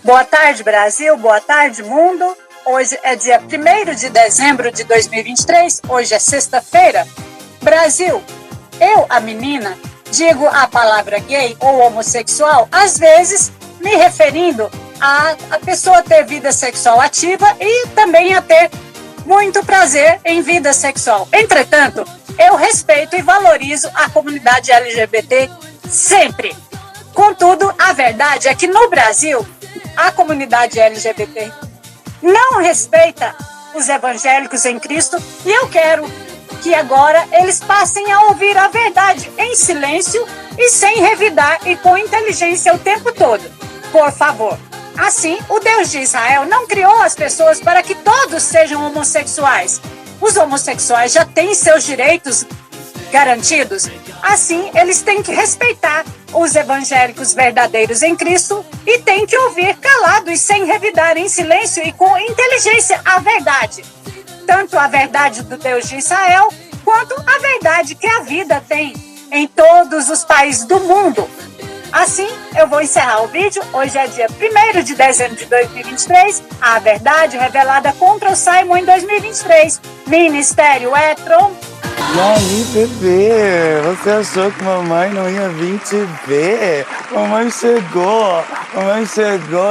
Boa tarde, Brasil. Boa tarde, mundo. Hoje é dia 1º de dezembro de 2023. Hoje é sexta-feira. Brasil, eu, a menina, digo a palavra gay ou homossexual, às vezes me referindo a pessoa ter vida sexual ativa e também a ter muito prazer em vida sexual. Entretanto, eu respeito e valorizo a comunidade LGBT sempre. Contudo, a verdade é que no Brasil, a comunidade LGBT não respeita os evangélicos em Cristo e eu quero que agora eles passem a ouvir a verdade em silêncio e sem revidar e com inteligência o tempo todo. Por favor. Assim, o Deus de Israel não criou as pessoas para que todos sejam homossexuais. Os homossexuais já têm seus direitos garantidos. Assim, eles têm que respeitar os evangélicos verdadeiros em Cristo e têm que ouvir calado e sem revidar, em silêncio e com inteligência a verdade. Tanto a verdade do Deus de Israel, quanto a verdade que a vida tem em todos os países do mundo. Assim, eu vou encerrar o vídeo. Hoje é dia 1º de dezembro de 2023. A verdade revelada contra o Simon em 2023. Ministério Etron. E aí, bebê? Você achou que mamãe não ia vir te ver? Mamãe chegou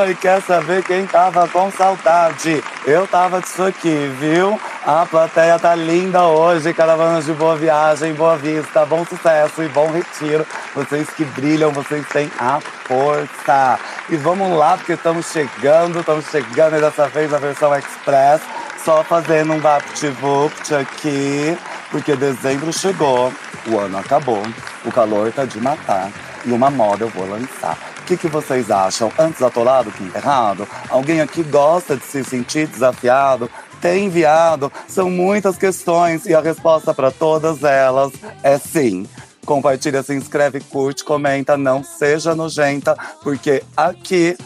e quer saber quem tava com saudade. Eu tava disso aqui, viu? A plateia tá linda hoje, caravanas de Boa Viagem, Boa Vista, bom sucesso e bom retiro. Vocês que brilham, vocês têm a força. E vamos lá, porque estamos chegando e dessa vez a versão express, só fazendo um vapt-vupt aqui. Porque dezembro chegou, o ano acabou, o calor tá de matar e uma moda eu vou lançar. O que vocês acham? Antes atolado que enterrado? Alguém aqui gosta de se sentir desafiado? Tem enviado? São muitas questões e a resposta para todas elas é sim. Compartilha, se inscreve, curte, comenta, não seja nojenta, porque aqui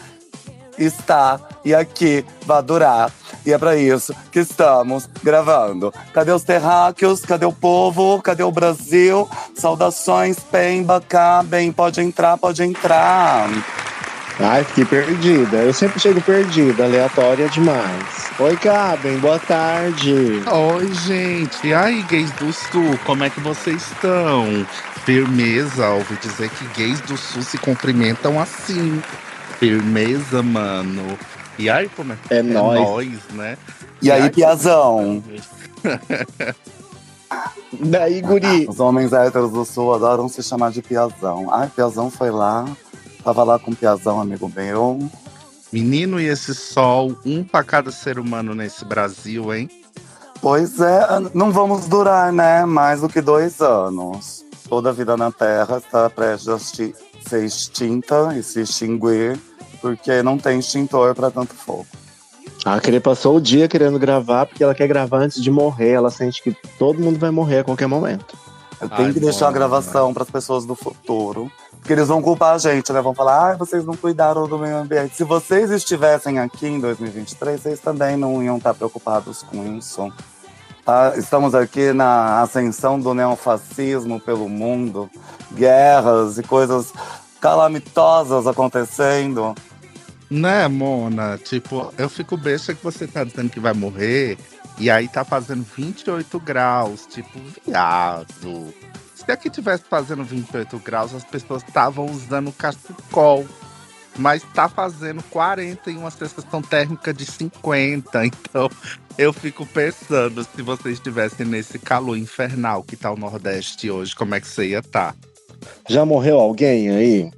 está e aqui vai durar. E é pra isso que estamos gravando. Cadê os terráqueos? Cadê o povo? Cadê o Brasil? Saudações, Pemba, cabem. Pode entrar, pode entrar. Ai, fiquei perdida. Eu sempre chego perdida, aleatória demais. Oi, cabem, boa tarde. Oi, gente. Ai, gays do Sul, como é que vocês estão? Firmeza, ouvi dizer que gays do Sul se cumprimentam assim. Firmeza, mano. E aí, como é que é nóis, né? E aí, piazão? Daí, guri? Os homens héteros do Sul adoram se chamar de piazão. Ai, piazão foi lá. Tava lá com o piazão, amigo meu. Menino, e esse sol, um pra cada ser humano nesse Brasil, hein? Pois é, não vamos durar, né? Mais do que 2 anos. Toda a vida na Terra está prestes a ser extinta e se extinguir, porque não tem extintor para tanto fogo. A Crê passou o dia querendo gravar, porque ela quer gravar antes de morrer. Ela sente que todo mundo vai morrer a qualquer momento. Eu tenho que deixar a gravação para as pessoas do futuro, porque eles vão culpar a gente, né? Vão falar, vocês não cuidaram do meio ambiente. Se vocês estivessem aqui em 2023, vocês também não iam estar preocupados com isso. Tá? Estamos aqui na ascensão do neofascismo pelo mundo, guerras e coisas calamitosas acontecendo. Né, Mona? Tipo, eu fico besta que você tá dizendo que vai morrer e aí tá fazendo 28 graus. Tipo, viado. Se aqui tivesse fazendo 28 graus, as pessoas estavam usando cachecol. Mas tá fazendo 40 e uma sensação térmica de 50. Então, eu fico pensando, se você estivesse nesse calor infernal que tá o Nordeste hoje, como é que você ia estar? Já morreu alguém aí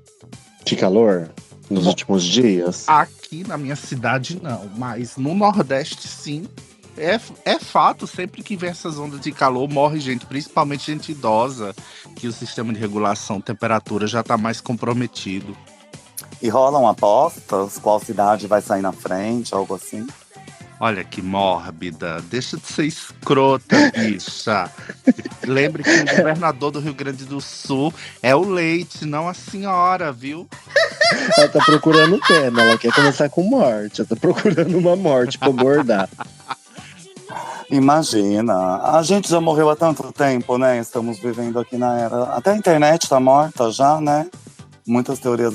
de calor nos últimos dias? Aqui na minha cidade não, mas no Nordeste sim. É fato, sempre que vem essas ondas de calor, morre gente, principalmente gente idosa, que o sistema de regulação de temperatura já tá mais comprometido. E rolam apostas? Qual cidade vai sair na frente, algo assim? Olha que mórbida, deixa de ser escrota, bicha. Lembre que o governador do Rio Grande do Sul é o Leite, não a senhora, viu? Ela tá procurando pena, ela quer começar com morte. Ela tá procurando uma morte pra bordar. Imagina, a gente já morreu há tanto tempo, né? Estamos vivendo aqui na era... Até a internet tá morta já, né? muitas teorias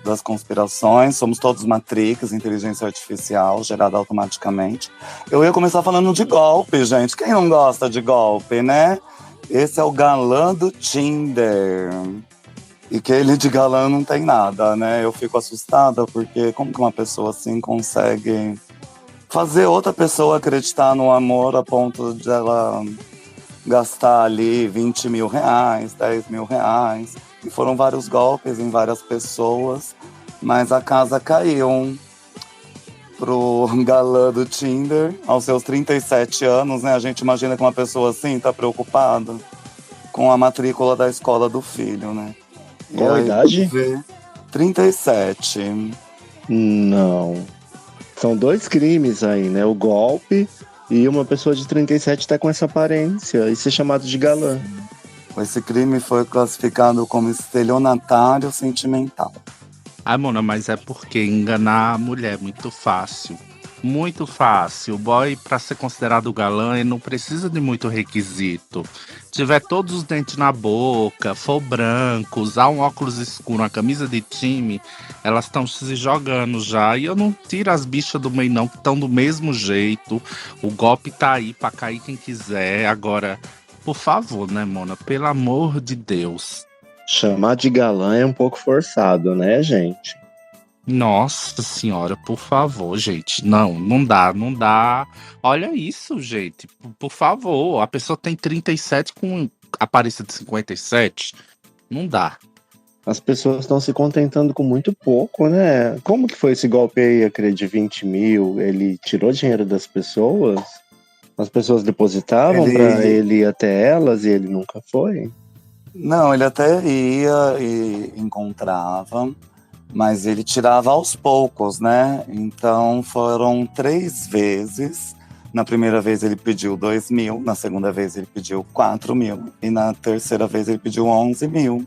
das conspirações, somos todos Matrix, inteligência artificial gerada automaticamente. Eu ia começar falando de golpe, gente. Quem não gosta de golpe, né? Esse é o galã do Tinder. E que ele de galã não tem nada, né? Eu fico assustada porque como que uma pessoa assim consegue fazer outra pessoa acreditar no amor a ponto de ela gastar ali 20 mil reais, 10 mil reais. E foram vários golpes em várias pessoas, mas a casa caiu pro galã do Tinder aos seus 37 anos, né? A gente imagina que uma pessoa assim tá preocupada com a matrícula da escola do filho, né? Qual a idade? 37. Não. São dois crimes aí, né? O golpe e uma pessoa de 37 tá com essa aparência e ser chamado de galã. Esse crime foi classificado como estelionatário sentimental. Ai, Mona, mas é porque enganar a mulher é muito fácil. Muito fácil. O boy, pra ser considerado galã, ele não precisa de muito requisito. Tiver todos os dentes na boca, for branco, usar um óculos escuro, uma camisa de time, elas estão se jogando já. E eu não tiro as bichas do meio, não, que estão do mesmo jeito. O golpe tá aí pra cair quem quiser. Agora, por favor, né, Mona? Pelo amor de Deus. Chamar de galã é um pouco forçado, né, gente? Nossa senhora, por favor, gente. Não, não dá, não dá. Olha isso, gente. Por favor, a pessoa tem 37 com aparência de 57. Não dá. As pessoas estão se contentando com muito pouco, né? Como que foi esse golpe aí, aquele de 20 mil? Ele tirou dinheiro das pessoas? As pessoas depositavam pra ele ir até elas e ele nunca foi? Não, ele até ia e encontrava, mas ele tirava aos poucos, né? Então foram 3 vezes. Na primeira vez ele pediu 2 mil, na segunda vez ele pediu 4 mil e na terceira vez ele pediu 11 mil.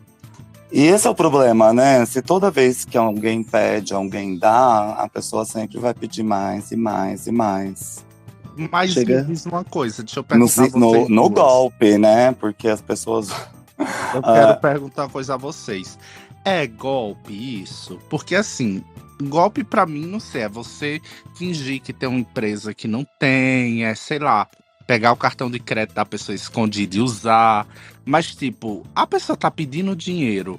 E esse é o problema, né? Se toda vez que alguém pede, alguém dá, a pessoa sempre vai pedir mais e mais e mais. Mas Chega. me diz uma coisa, deixa eu perguntar a vocês No duas. golpe, né? Porque as pessoas... Eu quero perguntar uma coisa a vocês. É golpe isso? Porque assim, golpe pra mim, não sei, é você fingir que tem uma empresa que não tem, é, sei lá, pegar o cartão de crédito da pessoa escondido e usar. Mas, tipo, a pessoa tá pedindo dinheiro.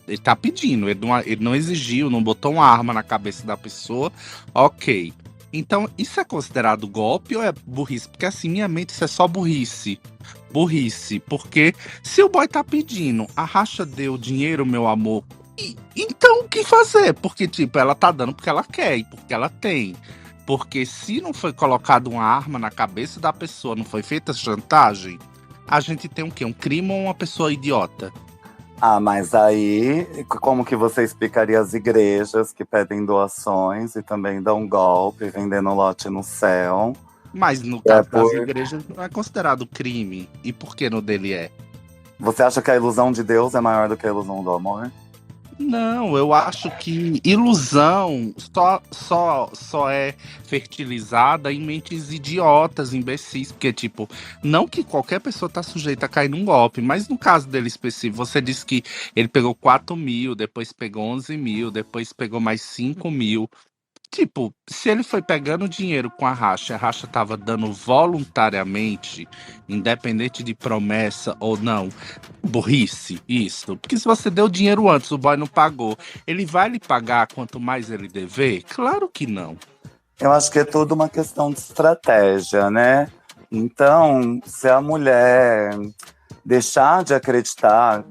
Ele tá pedindo, ele não exigiu, não botou uma arma na cabeça da pessoa, ok. Então, isso é considerado golpe ou é burrice? Porque assim, minha mente, isso é só burrice. Burrice, porque se o boy tá pedindo, a Racha deu dinheiro, meu amor, então o que fazer? Porque, tipo, ela tá dando porque ela quer e porque ela tem. Porque se não foi colocado uma arma na cabeça da pessoa, não foi feita chantagem, a gente tem o quê? Um crime ou uma pessoa idiota? Ah, mas aí, como que você explicaria as igrejas que pedem doações e também dão golpe, vendendo lote no céu? Mas no caso das igrejas não é considerado crime. E por que no dele é? Você acha que a ilusão de Deus é maior do que a ilusão do amor? Não, eu acho que ilusão só é fertilizada em mentes idiotas, imbecis, porque, tipo, não que qualquer pessoa tá sujeita a cair num golpe, mas no caso dele específico, você disse que ele pegou 4 mil, depois pegou 11 mil, depois pegou mais 5 mil. Tipo, se ele foi pegando dinheiro com a Racha tava dando voluntariamente, independente de promessa ou não, burrice, isso. Porque se você deu dinheiro antes, o boy não pagou, ele vai lhe pagar quanto mais ele dever? Claro que não. Eu acho que é tudo uma questão de estratégia, né? Então, se a mulher deixar de acreditar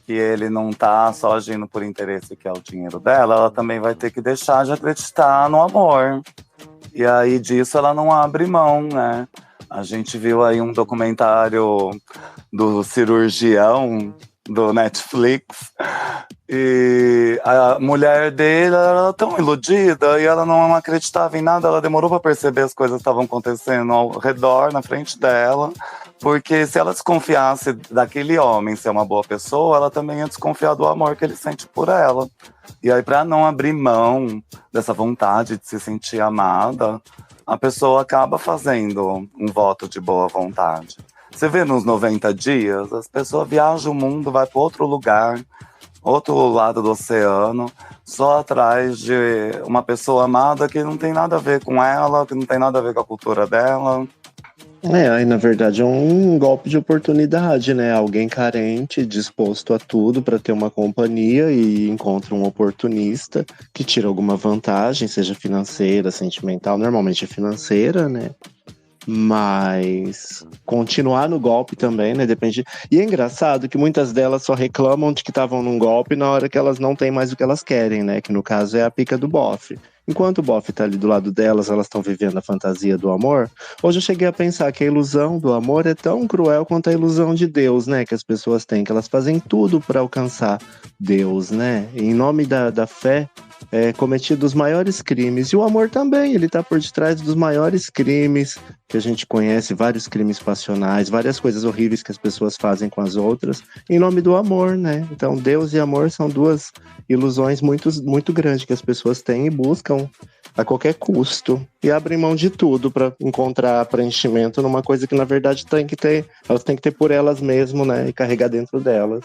que ele não tá só agindo por interesse, que é o dinheiro dela, ela também vai ter que deixar de acreditar no amor. E aí disso ela não abre mão, né? A gente viu aí um documentário do cirurgião do Netflix e a mulher dele era tão iludida e ela não acreditava em nada, ela demorou para perceber as coisas que estavam acontecendo ao redor, na frente dela, porque se ela desconfiasse daquele homem ser uma boa pessoa, ela também ia desconfiar do amor que ele sente por ela. E aí, para não abrir mão dessa vontade de se sentir amada, a pessoa acaba fazendo um voto de boa vontade. Você vê nos 90 dias, as pessoas viajam o mundo, vai para outro lugar. outro lado do oceano, só atrás de uma pessoa amada que não tem nada a ver com ela, que não tem nada a ver com a cultura dela. Aí na verdade é um golpe de oportunidade, né? Alguém carente, disposto a tudo para ter uma companhia e encontra um oportunista que tira alguma vantagem, seja financeira, sentimental, normalmente é financeira, né? Mas continuar no golpe também, né? Depende. E é engraçado que muitas delas só reclamam de que estavam num golpe na hora que elas não têm mais o que elas querem, né? Que no caso é a pica do bofe. Enquanto o bofe tá ali do lado delas, elas estão vivendo a fantasia do amor. Hoje eu cheguei a pensar que a ilusão do amor é tão cruel quanto a ilusão de Deus, né? Que as pessoas têm, que elas fazem tudo para alcançar Deus, né? Em nome da fé, cometido os maiores crimes. E o amor também, ele tá por detrás dos maiores crimes que a gente conhece, vários crimes passionais, várias coisas horríveis que as pessoas fazem com as outras, em nome do amor, né? Então, Deus e amor são duas ilusões muito, muito grandes que as pessoas têm e buscam a qualquer custo. E abrem mão de tudo para encontrar preenchimento numa coisa que, na verdade, elas têm que ter por elas mesmas, né? E carregar dentro delas.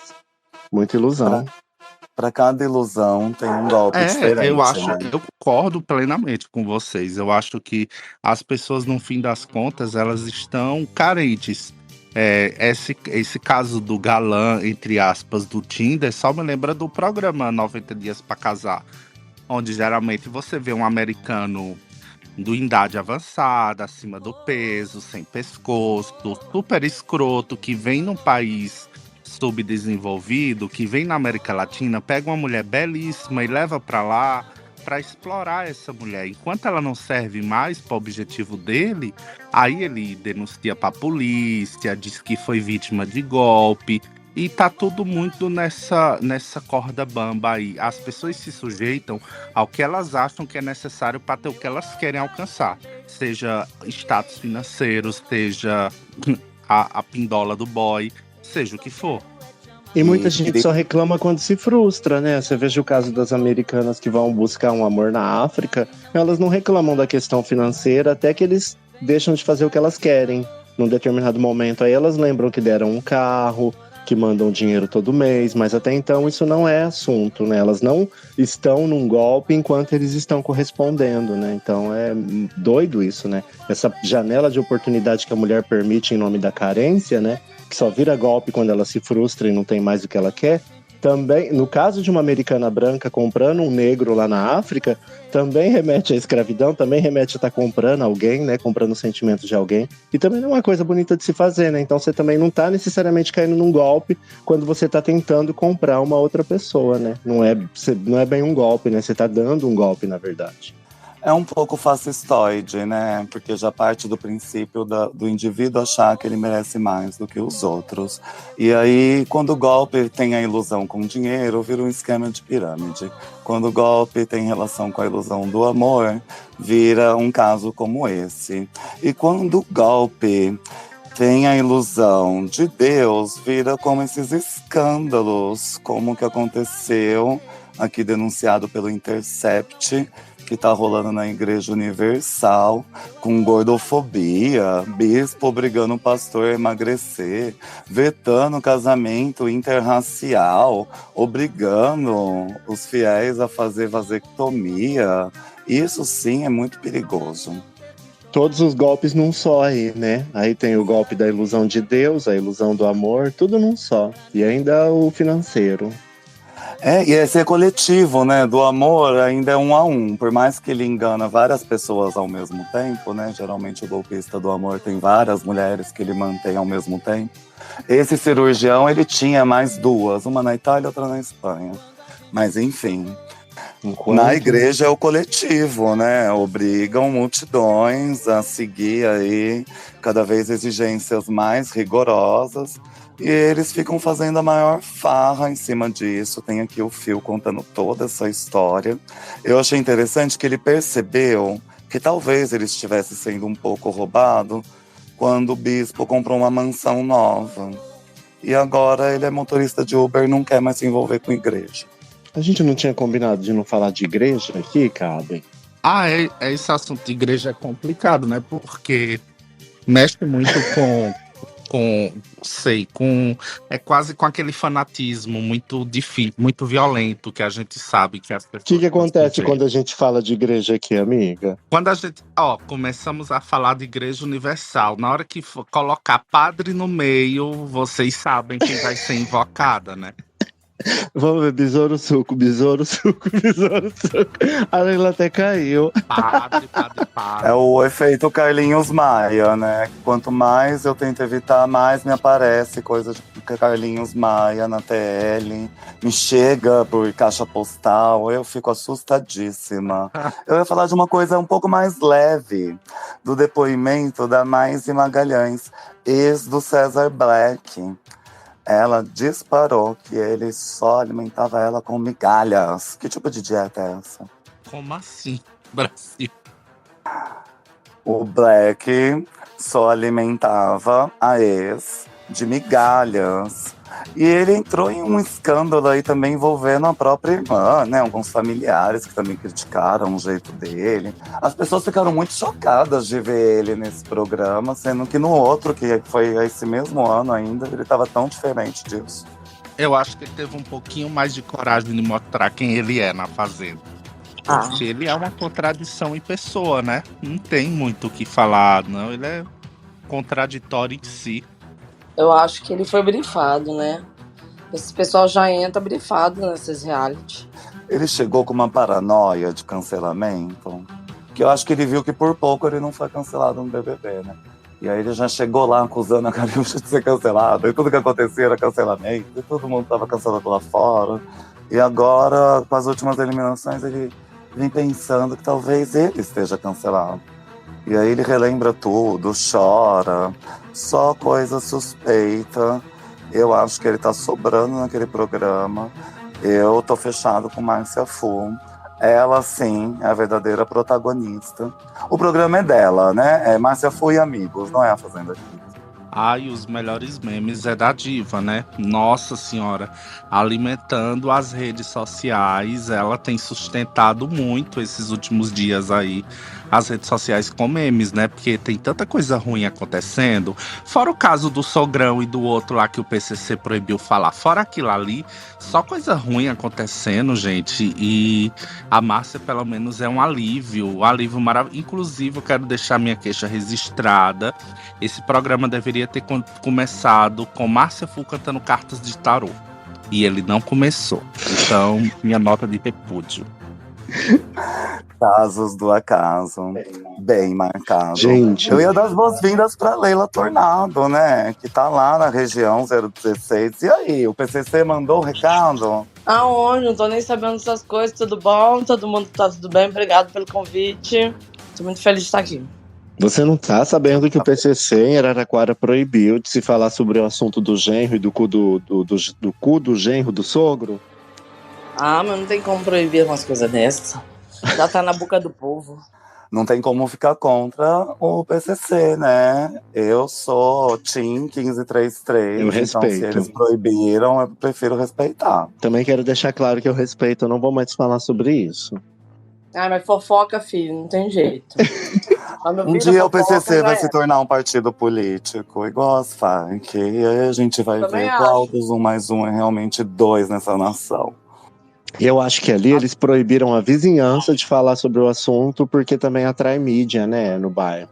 Muita ilusão. Para cada ilusão tem um golpe diferente, eu concordo plenamente com vocês. Eu acho que as pessoas, no fim das contas, elas estão carentes. Esse caso do galã, entre aspas, do Tinder, só me lembra do programa 90 Dias para Casar, onde geralmente você vê um americano do idade avançada, acima do peso, sem pescoço, super escroto, que vem num país subdesenvolvido, que vem na América Latina, pega uma mulher belíssima e leva para lá para explorar essa mulher. Enquanto ela não serve mais para o objetivo dele, aí ele denuncia para a polícia, diz que foi vítima de golpe. E tá tudo muito nessa corda bamba aí. As pessoas se sujeitam ao que elas acham que é necessário para ter o que elas querem alcançar. Seja status financeiro, seja a pindola do boy, seja o que for. E muita gente só reclama quando se frustra, né? Você veja o caso das americanas que vão buscar um amor na África, elas não reclamam da questão financeira até que eles deixam de fazer o que elas querem num determinado momento. Aí elas lembram que deram um carro, que mandam dinheiro todo mês, mas até então isso não é assunto, né? Elas não estão num golpe enquanto eles estão correspondendo, né? Então é doido isso, né? Essa janela de oportunidade que a mulher permite em nome da carência, né? Que só vira golpe quando ela se frustra e não tem mais o que ela quer. Também, no caso de uma americana branca comprando um negro lá na África, também remete à escravidão, também remete a estar comprando alguém, né? Comprando sentimentos de alguém. E também não é uma coisa bonita de se fazer, né? Então você também não está necessariamente caindo num golpe quando você está tentando comprar uma outra pessoa, né? Não é bem um golpe, né? Você está dando um golpe, na verdade. É um pouco fascistoide, né? Porque já parte do princípio do indivíduo achar que ele merece mais do que os outros. E aí, quando o golpe tem a ilusão com dinheiro, vira um esquema de pirâmide. Quando o golpe tem relação com a ilusão do amor, vira um caso como esse. E quando o golpe tem a ilusão de Deus, vira como esses escândalos, como o que aconteceu aqui denunciado pelo Intercept, que tá rolando na Igreja Universal, com gordofobia, bispo obrigando o pastor a emagrecer, vetando casamento interracial, obrigando os fiéis a fazer vasectomia. Isso sim é muito perigoso. Todos os golpes num só aí, né? Aí tem o golpe da ilusão de Deus, a ilusão do amor, tudo num só. E ainda o financeiro. E esse é coletivo, né? Do amor ainda é 1 a 1. Por mais que ele engana várias pessoas ao mesmo tempo, né? Geralmente o golpista do amor tem várias mulheres que ele mantém ao mesmo tempo. Esse cirurgião, ele tinha mais 2, uma na Itália e outra na Espanha. Mas enfim, na igreja é o coletivo, né? Obrigam multidões a seguir aí cada vez exigências mais rigorosas. E eles ficam fazendo a maior farra em cima disso. Tem aqui o Phil contando toda essa história. Eu achei interessante que ele percebeu que talvez ele estivesse sendo um pouco roubado quando o bispo comprou uma mansão nova. E agora ele é motorista de Uber e não quer mais se envolver com igreja. A gente não tinha combinado de não falar de igreja aqui, Cabe? Esse assunto de igreja é complicado, né? Porque mexe muito com É quase com aquele fanatismo muito difícil, muito violento, que a gente sabe que as O pessoas que acontece sujeitam. quando a gente fala de igreja aqui, amiga? Quando a gente, começamos a falar de Igreja Universal, na hora que for colocar padre no meio, vocês sabem quem vai ser invocada, né? Vamos ver, besouro suco, besouro suco, besouro suco. A Leila até caiu. Padre. É o efeito Carlinhos Maia, né? Quanto mais eu tento evitar, mais me aparece coisa de Carlinhos Maia na TL. Me chega por caixa postal, eu fico assustadíssima. Eu ia falar de uma coisa um pouco mais leve, do depoimento da Maíse Magalhães, ex do César Black. Ela disparou que ele só alimentava ela com migalhas. Que tipo de dieta é essa? Como assim, Brasil? O Black só alimentava a ex de migalhas. E ele entrou em um escândalo aí também envolvendo a própria irmã, né? Alguns familiares que também criticaram o jeito dele. As pessoas ficaram muito chocadas de ver ele nesse programa, sendo que no outro, que foi esse mesmo ano ainda, ele estava tão diferente disso. Eu acho que ele teve um pouquinho mais de coragem de mostrar quem ele é na Fazenda. Porque ele é uma contradição em pessoa, né? Não tem muito o que falar, não. Ele é contraditório em si. Eu acho que ele foi brifado, né? Esse pessoal já entra brifado nesses reality. Ele chegou com uma paranoia de cancelamento, que eu acho que ele viu que por pouco ele não foi cancelado no BBB, né? E aí ele já chegou lá acusando a Cariúcha de ser cancelado, e tudo que acontecia era cancelamento, e todo mundo estava cancelado lá fora. E agora, com as últimas eliminações, ele vem pensando que talvez ele esteja cancelado. E aí ele relembra tudo, chora, só coisa suspeita. Eu acho que ele tá sobrando naquele programa. Eu tô fechado com Márcia Fu. Ela, sim, é a verdadeira protagonista. O programa é dela, né? É Márcia Fu e amigos, não é a Fazenda Kids. Ai, os melhores memes é da diva, né? Nossa senhora, alimentando as redes sociais, ela tem sustentado muito esses últimos dias aí as redes sociais com memes, né? Porque tem tanta coisa ruim acontecendo. Fora o caso do Sogrão e do outro lá que o PCC proibiu falar. Fora aquilo ali, só coisa ruim acontecendo, gente. E a Márcia, pelo menos, é um alívio maravilhoso. Inclusive, eu quero deixar minha queixa registrada. Esse programa deveria ter começado com Márcia Fu cantando cartas de tarô. E ele não começou. Então, minha nota de repúdio. Casos do acaso, bem marcado. Gente, eu ia dar as boas-vindas para Leila Tornado, né? Que tá lá na região 016. E aí, o PCC mandou o recado? Aonde? Não tô nem sabendo dessas coisas. Tudo bom? Todo mundo tá tudo bem? Obrigado pelo convite. Tô muito feliz de estar aqui. você não tá sabendo que o PCC em Araraquara proibiu de se falar sobre o assunto do genro e do cu do cu do genro do sogro? Ah, mas não tem como proibir umas coisas dessas. Já tá na boca do povo. Não tem como ficar contra o PCC, né? Eu sou Team 1533. Eu então, respeito. se eles proibiram, eu prefiro respeitar. Também quero deixar claro que eu respeito, eu não vou mais falar sobre isso. Ah, mas fofoca, filho, não tem jeito. Um dia o PCC vai se tornar um partido político, igual as Farc. E aí a gente vai Também ver acho. qual dos 1 mais 1 é realmente 2 nessa nação. Eu acho que ali eles proibiram a vizinhança de falar sobre o assunto porque também atrai mídia, né, no bairro.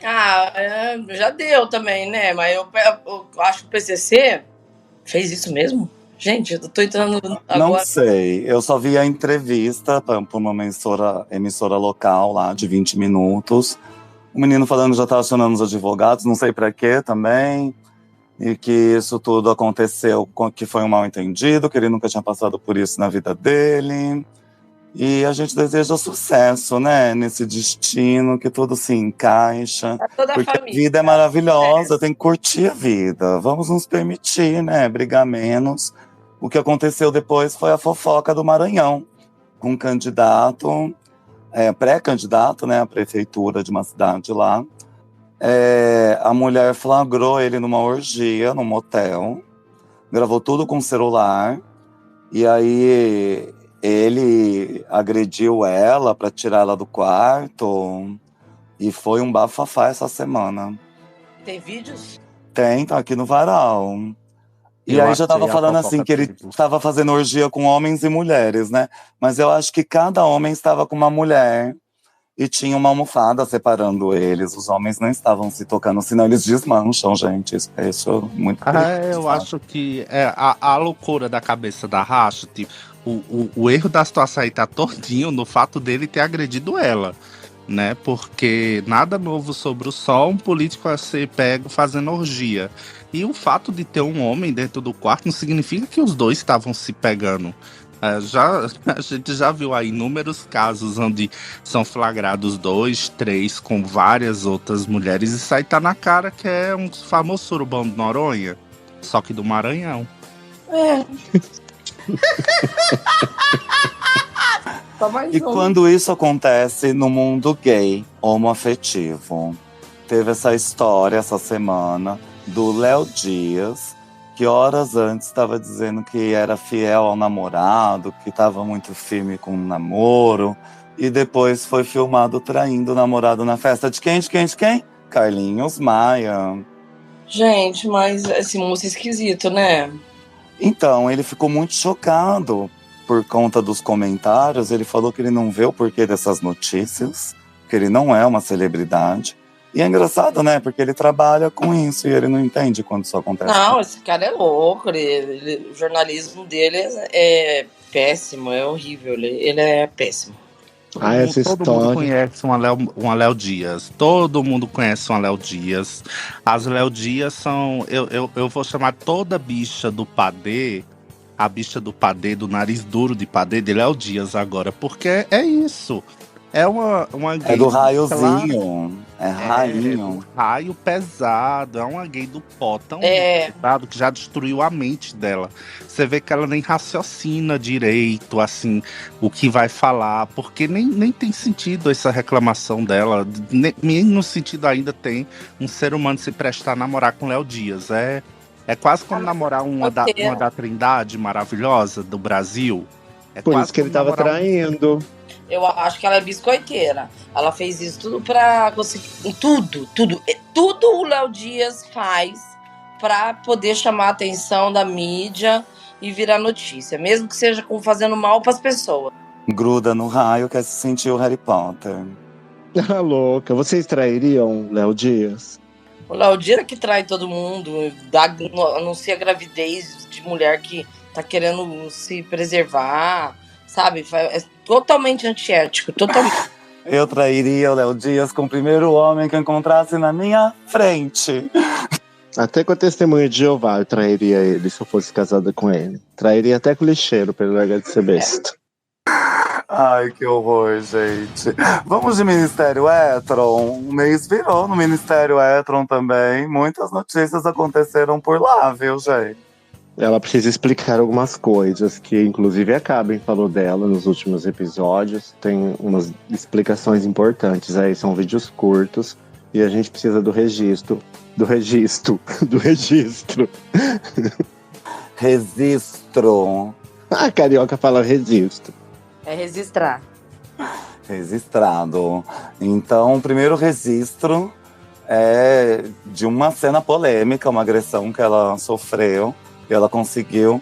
Ah, já deu também, né? Mas eu acho que o PCC fez isso mesmo. Gente, eu tô entrando agora. Não sei, eu só vi a entrevista para uma emissora local lá de 20 minutos. O menino falando que já tá acionando os advogados, não sei para quê também. E que isso tudo aconteceu, que foi um mal-entendido, que ele nunca tinha passado por isso na vida dele. E a gente deseja sucesso, né? Nesse destino, que tudo se encaixa. É toda a Porque família. a vida é maravilhosa, tem que curtir a vida. Vamos nos permitir, né? Brigar menos. O que aconteceu depois foi a fofoca do Maranhão. Um candidato, pré-candidato, né? À prefeitura de uma cidade lá. A mulher flagrou ele numa orgia, num motel, gravou tudo com celular, e aí ele agrediu ela para tirar ela do quarto, e foi um bafafá essa semana. Tem vídeos? Tem, tá aqui no varal. E Eu aí já tava achei a falando assim, fofoca que ele tribo. estava fazendo orgia com homens e mulheres, né? Mas eu acho que cada homem estava com uma mulher e tinha uma almofada separando eles. Os homens não estavam se tocando, senão eles desmancham, gente. Isso é muito Eu perigoso. acho que a loucura da cabeça da Racha, tipo, o erro da situação aí tá todinho no fato dele ter agredido ela, né? Porque nada novo sobre o sol, um político a ser pego fazendo orgia. E o fato de ter um homem dentro do quarto não significa que os dois estavam se pegando. A gente já viu aí inúmeros casos onde são flagrados dois, três, com várias outras mulheres. Isso aí tá na cara que é um famoso surubão de Noronha, só que do Maranhão. É. Só mais E um. quando isso acontece no mundo gay, homoafetivo, teve essa história essa semana do Léo Dias, que horas antes estava dizendo que era fiel ao namorado, que estava muito firme com o namoro, e depois foi filmado traindo o namorado na festa de quem? De quem? De quem? Carlinhos Maia. Gente, mas esse moço é esquisito, né? Então, ele ficou muito chocado por conta dos comentários. Ele falou que ele não vê o porquê dessas notícias, que ele não é uma celebridade. E é engraçado, né? Porque ele trabalha com isso e ele não entende quando isso acontece. Não, esse cara é louco. O jornalismo dele é péssimo, é horrível. Ele é péssimo. Essa Todo mundo história. conhece uma Léo Dias. Todo mundo conhece uma Léo Dias. As Léo Dias são. Eu vou chamar toda bicha do padê, a bicha do padê, do nariz duro de padê, de Léo Dias agora. Porque é isso. É uma gay. É do Claro, raiozinho. É do rainho. raio pesado. É uma gay do pó tão É. pesado que já destruiu a mente dela. Você vê que ela nem raciocina direito, assim, o que vai falar, porque nem tem sentido essa reclamação dela. Nem no sentido ainda tem um ser humano se prestar a namorar com Léo Dias. É quase como namorar uma da Trindade maravilhosa do Brasil. É Por quase isso que ele como tava namorar traindo. Eu acho que ela é biscoiteira. Ela fez isso tudo pra conseguir. Tudo o Léo Dias faz pra poder chamar a atenção da mídia e virar notícia, mesmo que seja fazendo mal pras pessoas. Gruda no raio, quer se sentir o Harry Potter. Ah, louca. Vocês trairiam Léo Dias? O Léo Dias é que trai todo mundo, anuncia gravidez de mulher que tá querendo se preservar, sabe? É totalmente antiético, totalmente. Eu trairia o Léo Dias com o primeiro homem que eu encontrasse na minha frente. Até com a testemunha de Jeová eu trairia ele se eu fosse casada com ele. Trairia até com o lixeiro pra ele largar de ser besta. Ai, que horror, gente. Vamos de Ministério Hétron. O mês virou no Ministério Hétron também. Muitas notícias aconteceram por lá, viu, gente? Ela precisa explicar algumas coisas, que inclusive a Cabem falou dela nos últimos episódios. Tem umas explicações importantes aí, são vídeos curtos. E a gente precisa do registro. Do registro. Registro. A carioca fala registro. É registrar. Registrado. Então, o primeiro registro é de uma cena polêmica, uma agressão que ela sofreu. E ela conseguiu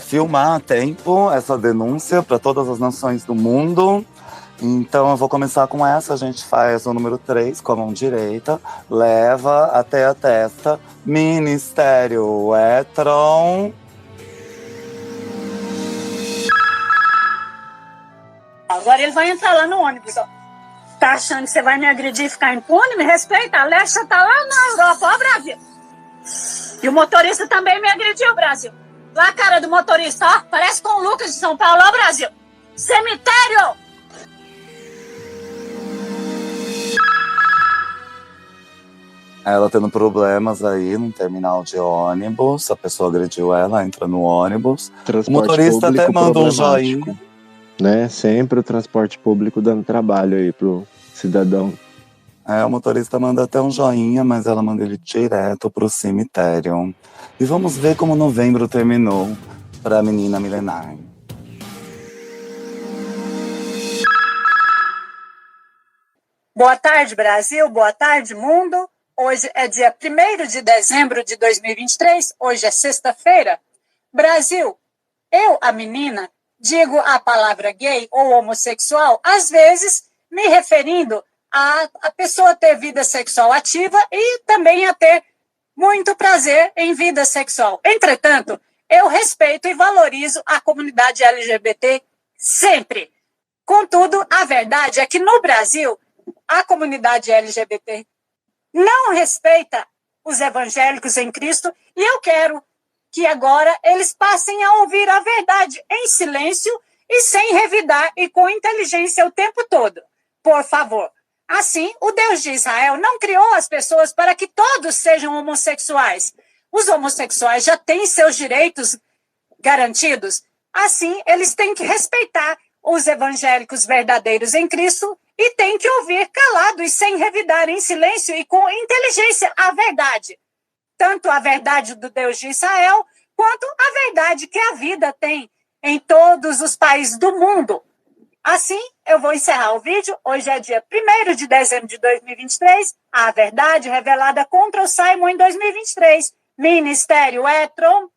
filmar a tempo essa denúncia para todas as nações do mundo. Então eu vou começar com essa. A gente faz o número 3 com a mão direita, leva até a testa. Ministério Hétron. Agora ele vai entrar lá no ônibus, ó. Tá achando que você vai me agredir e ficar impune? Me respeita. A Alexa tá lá na Europa, ó, Brasil. E o motorista também me agrediu, Brasil. Lá a cara do motorista, ó. Parece com o Lucas de São Paulo, ó, Brasil. Cemitério! Ela tendo problemas aí no terminal de ônibus. A pessoa agrediu ela, entra no ônibus. Transporte O motorista até público mandou um problemático, joinha. né? Sempre o transporte público dando trabalho aí pro cidadão. O motorista manda até um joinha, mas ela manda ele direto pro cemitério. E vamos ver como novembro terminou pra menina milenar. Boa tarde, Brasil. Boa tarde, mundo. hoje é dia 1º de dezembro de 2023, hoje é sexta-feira. Brasil, eu, a menina, digo a palavra gay ou homossexual, às vezes me referindo a pessoa ter vida sexual ativa e também a ter muito prazer em vida sexual. Entretanto, eu respeito e valorizo a comunidade LGBT sempre. Contudo, a verdade é que no Brasil, a comunidade LGBT não respeita os evangélicos em Cristo e eu quero que agora eles passem a ouvir a verdade em silêncio e sem revidar e com inteligência o tempo todo. Por favor. Assim, o Deus de Israel não criou as pessoas para que todos sejam homossexuais. Os homossexuais já têm seus direitos garantidos. Assim, eles têm que respeitar os evangélicos verdadeiros em Cristo e têm que ouvir calado e sem revidar em silêncio e com inteligência a verdade. Tanto a verdade do Deus de Israel, quanto a verdade que a vida tem em todos os países do mundo. Assim, eu vou encerrar o vídeo. Hoje é dia 1º de dezembro de 2023. A verdade revelada contra o Simon em 2023. Ministério Etron.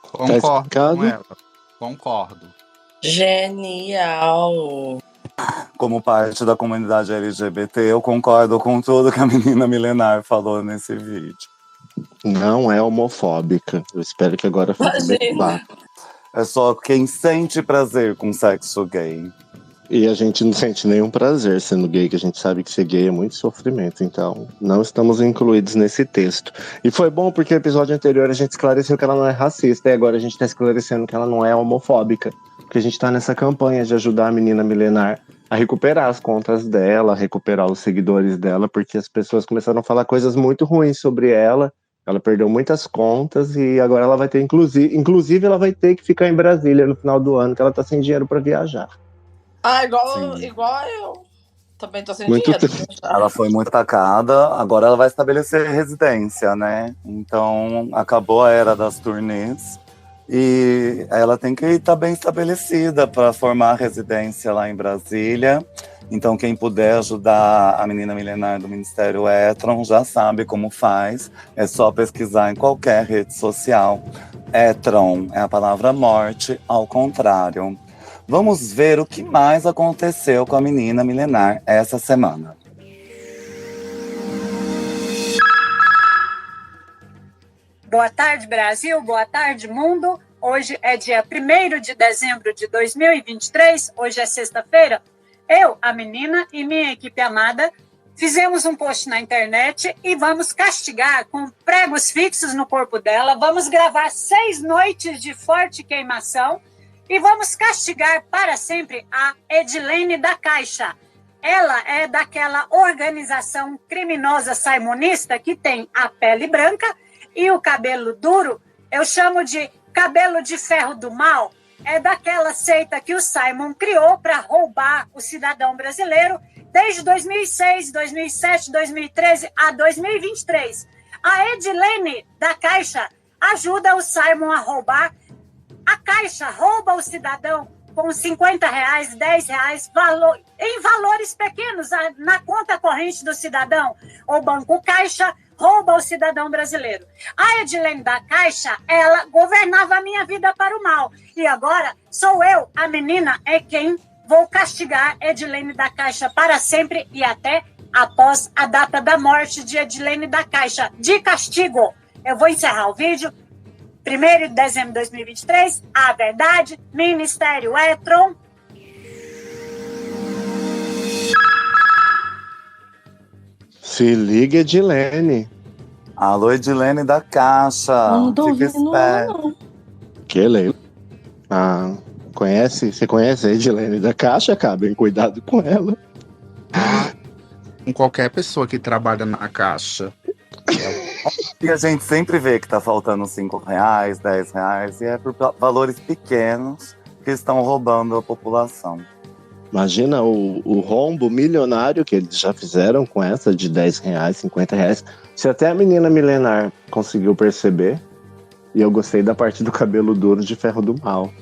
Concordo com ela. Concordo. Genial. Como parte da comunidade LGBT, eu concordo com tudo que a menina milenar falou nesse vídeo. Não é homofóbica. Eu espero que agora fique bem claro. É só quem sente prazer com sexo gay. E a gente não sente nenhum prazer sendo gay, que a gente sabe que ser gay é muito sofrimento. Então, não estamos incluídos nesse texto. E foi bom porque no episódio anterior a gente esclareceu que ela não é racista. E agora a gente está esclarecendo que ela não é homofóbica. Porque a gente está nessa campanha de ajudar a menina milenar a recuperar as contas dela, a recuperar os seguidores dela, porque as pessoas começaram a falar coisas muito ruins sobre ela. Ela perdeu muitas contas e agora ela vai ter, inclusive ela vai ter que ficar em Brasília no final do ano, que ela tá sem dinheiro para viajar. Ah, igual eu. Também tô sem Muito dinheiro. Ela foi muito atacada, agora ela vai estabelecer residência, né? Então, acabou a era das turnês e ela tem que estar bem estabelecida para formar residência lá em Brasília. Então, quem puder ajudar a menina milenar do Ministério Etron já sabe como faz. É só pesquisar em qualquer rede social. Etron é a palavra morte, ao contrário. Vamos ver o que mais aconteceu com a menina milenar essa semana. Boa tarde, Brasil. Boa tarde, mundo. Hoje é dia 1º de dezembro de 2023. Hoje é sexta-feira. Eu, a menina e minha equipe amada fizemos um post na internet e vamos castigar com pregos fixos no corpo dela. Vamos gravar 6 noites de forte queimação e vamos castigar para sempre a Edilene da Caixa. Ela é daquela organização criminosa simonista que tem a pele branca e o cabelo duro. Eu chamo de cabelo de ferro do mal. É daquela seita que o Simon criou para roubar o cidadão brasileiro desde 2006, 2007, 2013 a 2023. A Edilene da Caixa ajuda o Simon a roubar. A Caixa rouba o cidadão com R$50, R$10, em valores pequenos na conta corrente do cidadão. O Banco Caixa rouba o cidadão brasileiro. A Edilene da Caixa, ela governava a minha vida para o mal. E agora sou eu, a menina, é quem vou castigar Edilene da Caixa para sempre e até após a data da morte de Edilene da Caixa. De castigo. Eu vou encerrar o vídeo. 1º de dezembro de 2023, a verdade, Ministério Etron. Se liga, Edilene. Alô, Edilene da Caixa. Não tô Fica ouvindo, esperto. não. Que leio. Ah, você conhece a Edilene da Caixa, Cabem? Cuidado com ela. Com qualquer pessoa que trabalha na Caixa. E a gente sempre vê que tá faltando R$5, R$10, e é por valores pequenos que estão roubando a população. Imagina o rombo milionário que eles já fizeram com essa de R$10, R$50. Se até a menina milenar conseguiu perceber, e eu gostei da parte do cabelo duro de ferro do mal.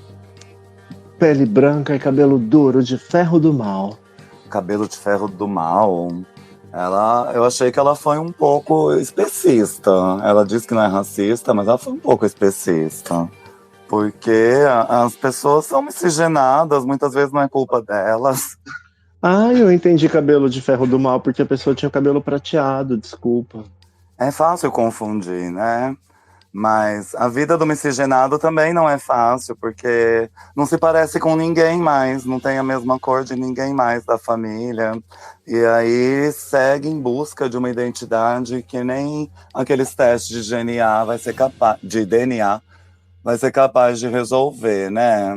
Pele branca e cabelo duro de ferro do mal. cabelo de ferro do mal. Eu achei que ela foi um pouco especista. Ela disse que não é racista, mas ela foi um pouco especista. Porque as pessoas são miscigenadas, muitas vezes não é culpa delas. Ah, eu entendi cabelo de ferro do mal, porque a pessoa tinha cabelo prateado, desculpa. É fácil confundir, né? Mas a vida do miscigenado também não é fácil, porque não se parece com ninguém mais, não tem a mesma cor de ninguém mais da família. E aí segue em busca de uma identidade que nem aqueles testes de DNA vai ser capaz, de DNA vai ser capaz de resolver, né?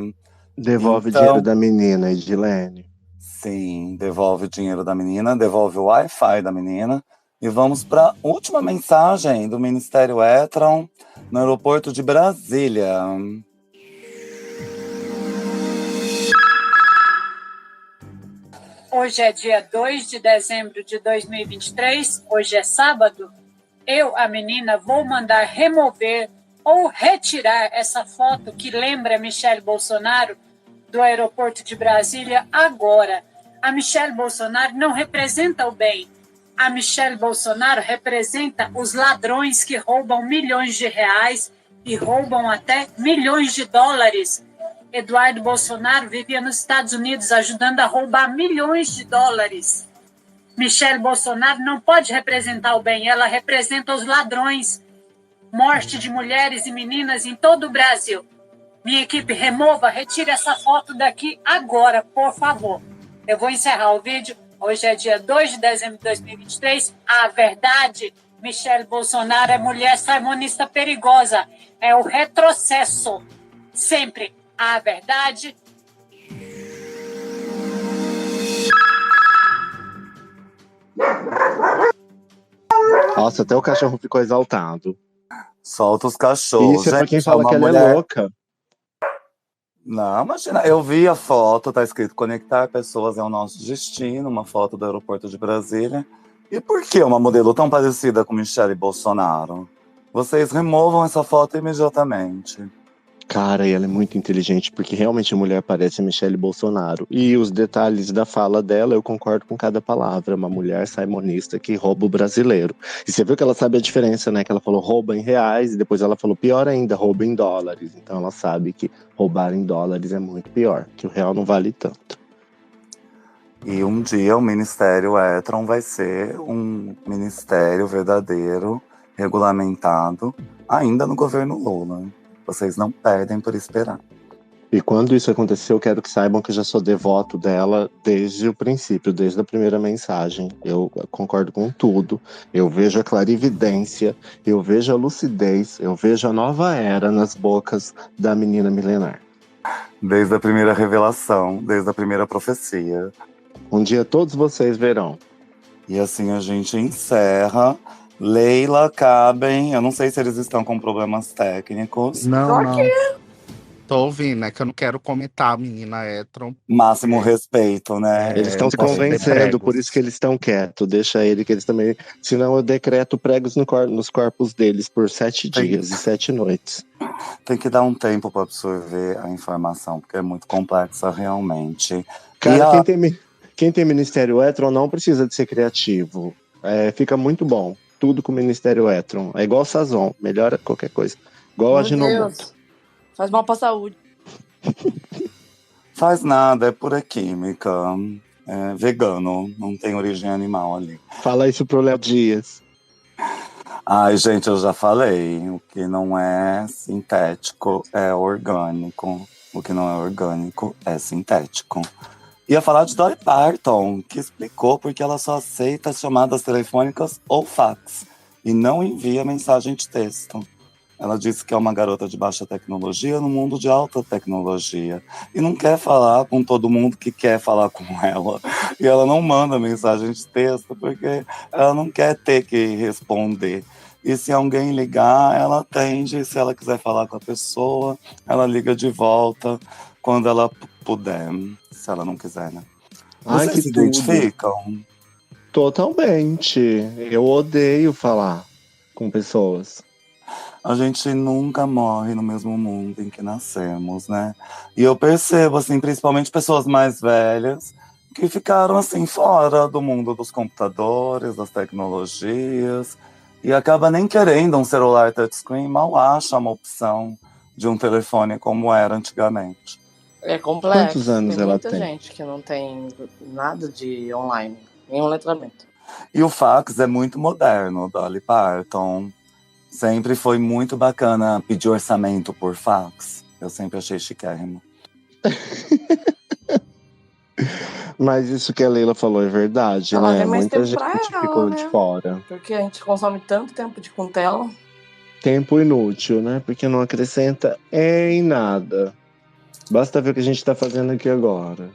Devolve o dinheiro Então, da menina, Edilene. sim, devolve o dinheiro da menina, devolve o Wi-Fi da menina. E vamos para a última mensagem do Ministério Hétron no aeroporto de Brasília. Hoje é dia 2 de dezembro de 2023, hoje é sábado. Eu, a menina, vou mandar remover ou retirar essa foto que lembra Michele Bolsonaro do aeroporto de Brasília agora. A Michele Bolsonaro não representa o bem. A Michele Bolsonaro representa os ladrões que roubam milhões de reais e roubam até milhões de dólares. Eduardo Bolsonaro vivia nos Estados Unidos ajudando a roubar milhões de dólares. Michele Bolsonaro não pode representar o bem, ela representa os ladrões. Morte de mulheres e meninas em todo o Brasil. Minha equipe, remova, retire essa foto daqui agora, por favor. Eu vou encerrar o vídeo. Hoje é dia 2 de dezembro de 2023. A verdade, Michele Bolsonaro é mulher saimonista perigosa. É o retrocesso. Sempre a verdade. Nossa, até o cachorro ficou exaltado. Solta os cachorros. Isso é pra quem Gente, fala que ela é louca. Não, imagina, eu vi a foto, tá escrito conectar pessoas é o nosso destino, uma foto do aeroporto de Brasília. E por que uma modelo tão parecida com Michele Bolsonaro? Vocês removam essa foto imediatamente. Cara, e ela é muito inteligente, porque realmente a mulher parece a Michele Bolsonaro. E os detalhes da fala dela, eu concordo com cada palavra. Uma mulher saimonista que rouba o brasileiro. E você viu que ela sabe a diferença, né? Que ela falou rouba em reais, e depois ela falou pior ainda, rouba em dólares. Então ela sabe que roubar em dólares é muito pior, que o real não vale tanto. E um dia o Ministério Hétron vai ser um ministério verdadeiro, regulamentado, ainda no governo Lula. Vocês não perdem por esperar. E quando isso acontecer, eu quero que saibam que eu já sou devoto dela desde o princípio, desde a primeira mensagem. Eu concordo com tudo. Eu vejo a clarividência, eu vejo a lucidez, eu vejo a nova era nas bocas da menina milenar. Desde a primeira revelação, desde a primeira profecia. Um dia todos vocês verão. E assim a gente encerra. Leila, Cabem, eu não sei se eles estão com problemas técnicos. Não. Tô ouvindo, é que eu não quero comentar, menina hétero. Máximo respeito, né? Eles estão se convencendo, por isso que eles estão quietos. Deixa ele que eles também... Senão eu decreto pregos nos corpos deles por 7 dias e 7 noites. Tem que dar um tempo para absorver a informação, porque é muito complexa realmente. Cara, quem tem Ministério Hétero não precisa de ser criativo. Fica muito bom. Tudo com o Ministério Hétero. É igual Sazon, melhora qualquer coisa. Igual a Ginomoto. Faz mal pra saúde. Faz nada, é pura química. É vegano, não tem origem animal ali. Fala isso pro Léo Dias. Ai, gente, eu já falei. O que não é sintético é orgânico. O que não é orgânico é sintético. Ia falar de Dolly Parton, que explicou porque ela só aceita chamadas telefônicas ou fax e não envia mensagem de texto. Ela disse que é uma garota de baixa tecnologia no mundo de alta tecnologia e não quer falar com todo mundo que quer falar com ela. E ela não manda mensagem de texto porque ela não quer ter que responder. E se alguém ligar, ela atende. Se ela quiser falar com a pessoa, ela liga de volta quando ela puder. Se ela não quiser, né? Vocês se identificam? Totalmente. Eu odeio falar com pessoas. A gente nunca morre no mesmo mundo em que nascemos, né? E eu percebo, assim, principalmente pessoas mais velhas, que ficaram assim fora do mundo dos computadores, das tecnologias, e acaba nem querendo um celular touchscreen, mal acha uma opção de um telefone como era antigamente. É complexo. Quantos anos tem ela muita tem? gente que não tem nada de online, nenhum letramento. E o fax é muito moderno, Dolly Parton. Sempre foi muito bacana pedir orçamento por fax. Eu sempre achei chiquérrimo. Mas isso que a Leila falou é verdade, Ela né? tem mais Muita tempo gente pra ela, ficou né? de fora. Porque a gente consome tanto tempo com tela. Tempo inútil, né? Porque não acrescenta em nada. Basta ver o que a gente tá fazendo aqui agora.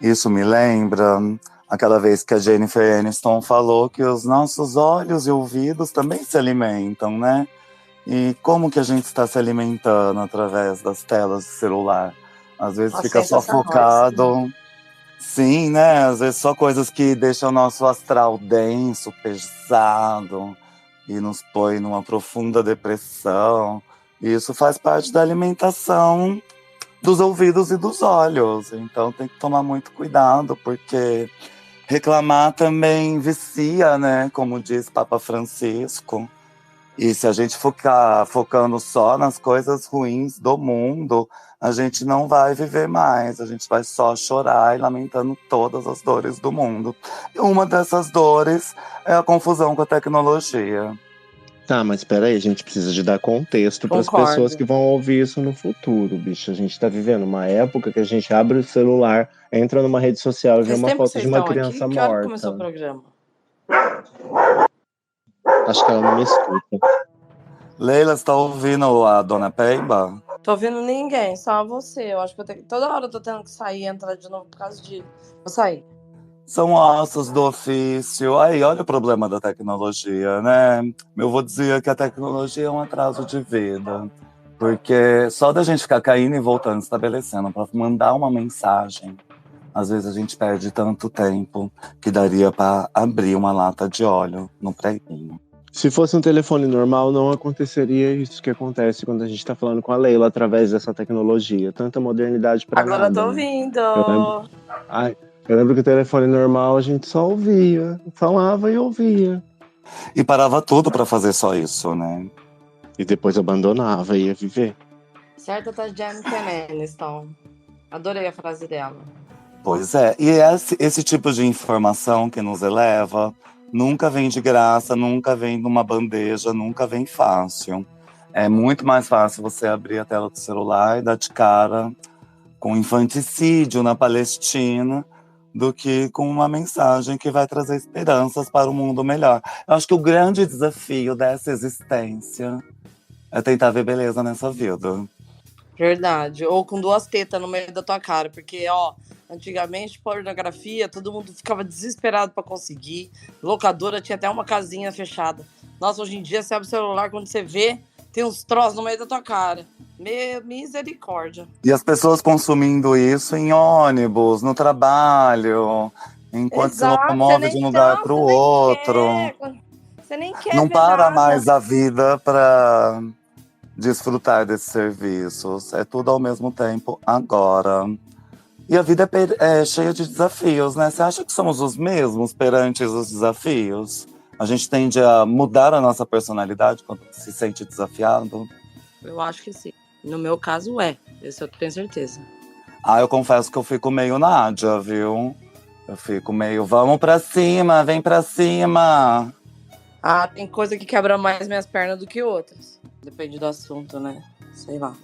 Isso me lembra aquela vez que a Jennifer Aniston falou que os nossos olhos e ouvidos também se alimentam, né? E como que a gente está se alimentando através das telas do celular? Às vezes As fica só sensações. focado. Sim, né? Às vezes só coisas que deixam o nosso astral denso, pesado, e nos põe numa profunda depressão. E isso faz parte da alimentação dos ouvidos e dos olhos. Então tem que tomar muito cuidado, porque reclamar também vicia, né? Como diz Papa Francisco. E se a gente ficar focando só nas coisas ruins do mundo, a gente não vai viver mais. A gente vai só chorar e lamentando todas as dores do mundo. E uma dessas dores é a confusão com a tecnologia. Tá, mas peraí, a gente precisa de dar contexto para as Concordo. pessoas que vão ouvir isso no futuro, bicho. A gente tá vivendo uma época que a gente abre o celular, entra numa rede social e vê Faz uma tempo que foto vocês de uma estão criança aqui? Que hora que começou o morta. programa? Acho que ela não me escuta. Leila, você tá ouvindo a Dona Pemba? Tô ouvindo ninguém, só você. Eu acho que toda hora eu tô tendo que sair e entrar de novo por causa de. Vou sair. São ossos do ofício. Aí, olha o problema da tecnologia, né? Eu vou dizer que a tecnologia é um atraso de vida. Porque só da gente ficar caindo e voltando, estabelecendo, para mandar uma mensagem, às vezes a gente perde tanto tempo que daria para abrir uma lata de óleo no preguinho. Se fosse um telefone normal, não aconteceria isso que acontece quando a gente tá falando com a Leila através dessa tecnologia. Tanta modernidade pra Agora nada. eu tô né? ouvindo. Eu lembro que o telefone normal a gente só ouvia. Falava e ouvia. E parava tudo para fazer só isso, né? E depois abandonava e ia viver. Certo, tá Jennifer Aniston. Adorei a frase dela. Pois é, e esse tipo de informação que nos eleva nunca vem de graça, nunca vem numa bandeja, nunca vem fácil. É muito mais fácil você abrir a tela do celular e dar de cara com infanticídio na Palestina do que com uma mensagem que vai trazer esperanças para um mundo melhor. Eu acho que o grande desafio dessa existência é tentar ver beleza nessa vida. Verdade. Ou com duas tetas no meio da tua cara. Porque, ó, antigamente, pornografia, todo mundo ficava desesperado pra conseguir. Locadora tinha até uma casinha fechada. Nossa, hoje em dia, você abre o celular, quando você vê, tem uns troços no meio da tua cara. Misericórdia. E as pessoas consumindo isso em ônibus, no trabalho, enquanto se locomove de um lugar para o outro. Você nem quer Não ver para nada. mais a vida para desfrutar desses serviços. É tudo ao mesmo tempo agora. E a vida é cheia de desafios, né? Você acha que somos os mesmos perante os desafios? A gente tende a mudar a nossa personalidade quando se sente desafiado? Eu acho que sim. No meu caso, é. Isso eu tenho certeza. Eu confesso que eu fico meio Nádia, viu? Eu fico meio, vamos pra cima, vem pra cima. Tem coisa que quebra mais minhas pernas do que outras. Depende do assunto, né? Sei lá.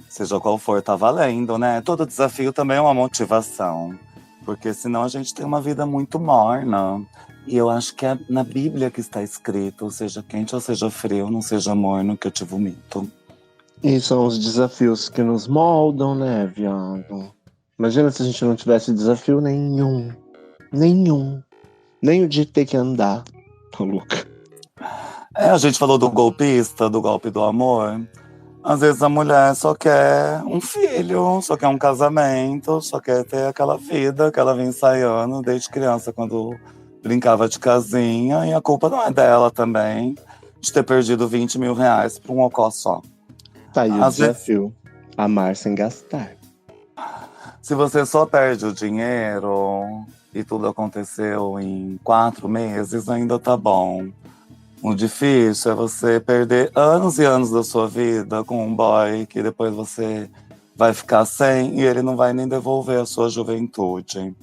Seja qual for, tá valendo, né? Todo desafio também é uma motivação. Porque senão a gente tem uma vida muito morna. E eu acho que é na Bíblia que está escrito, seja quente ou seja frio, não seja morno que eu te vomito. E são os desafios que nos moldam, né, viado? Imagina se a gente não tivesse desafio nenhum. Nenhum. Nem o de ter que andar. Tá louca. A gente falou do golpista, do golpe do amor. Às vezes a mulher só quer um filho, só quer um casamento, só quer ter aquela vida que ela vem ensaiando desde criança, quando brincava de casinha. E a culpa não é dela também, de ter perdido 20 mil reais por um ocó só. Tá aí o desafio. Amar sem gastar. Se você só perde o dinheiro, e tudo aconteceu em 4 meses, ainda tá bom. O difícil é você perder anos e anos da sua vida com um boy que depois você vai ficar sem e ele não vai nem devolver a sua juventude.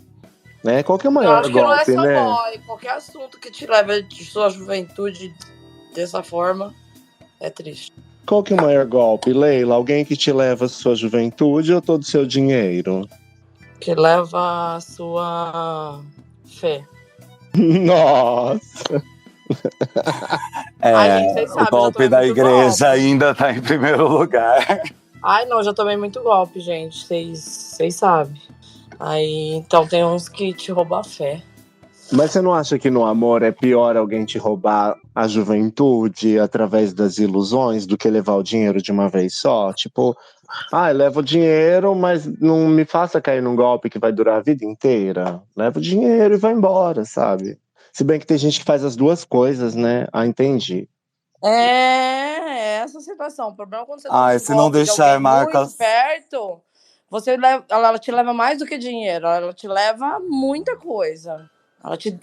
Né? Qual que é o Eu maior acho que não é golpe, só né? boy. Qualquer assunto que te leva de sua juventude dessa forma é triste. Qual que é o maior golpe, Leila? Alguém que te leva a sua juventude ou todo o seu dinheiro? Que leva a sua fé. Nossa! Ai, gente, vocês O sabem, eu já golpe tomei da muito igreja golpe. ainda tá em primeiro lugar. Ai, não, já tomei muito golpe, gente. Vocês sabem. Aí, então tem uns que te roubam a fé. Mas você não acha que no amor é pior alguém te roubar a juventude através das ilusões do que levar o dinheiro de uma vez só? Tipo, leva o dinheiro, mas não me faça cair num golpe que vai durar a vida inteira. Leva o dinheiro e vai embora, sabe? Se bem que tem gente que faz as duas coisas, né? Entendi. É essa a situação. O problema é quando você toma um Se não golpe de alguém deixar muito marcas. perto, ela te leva mais do que dinheiro, ela te leva muita coisa.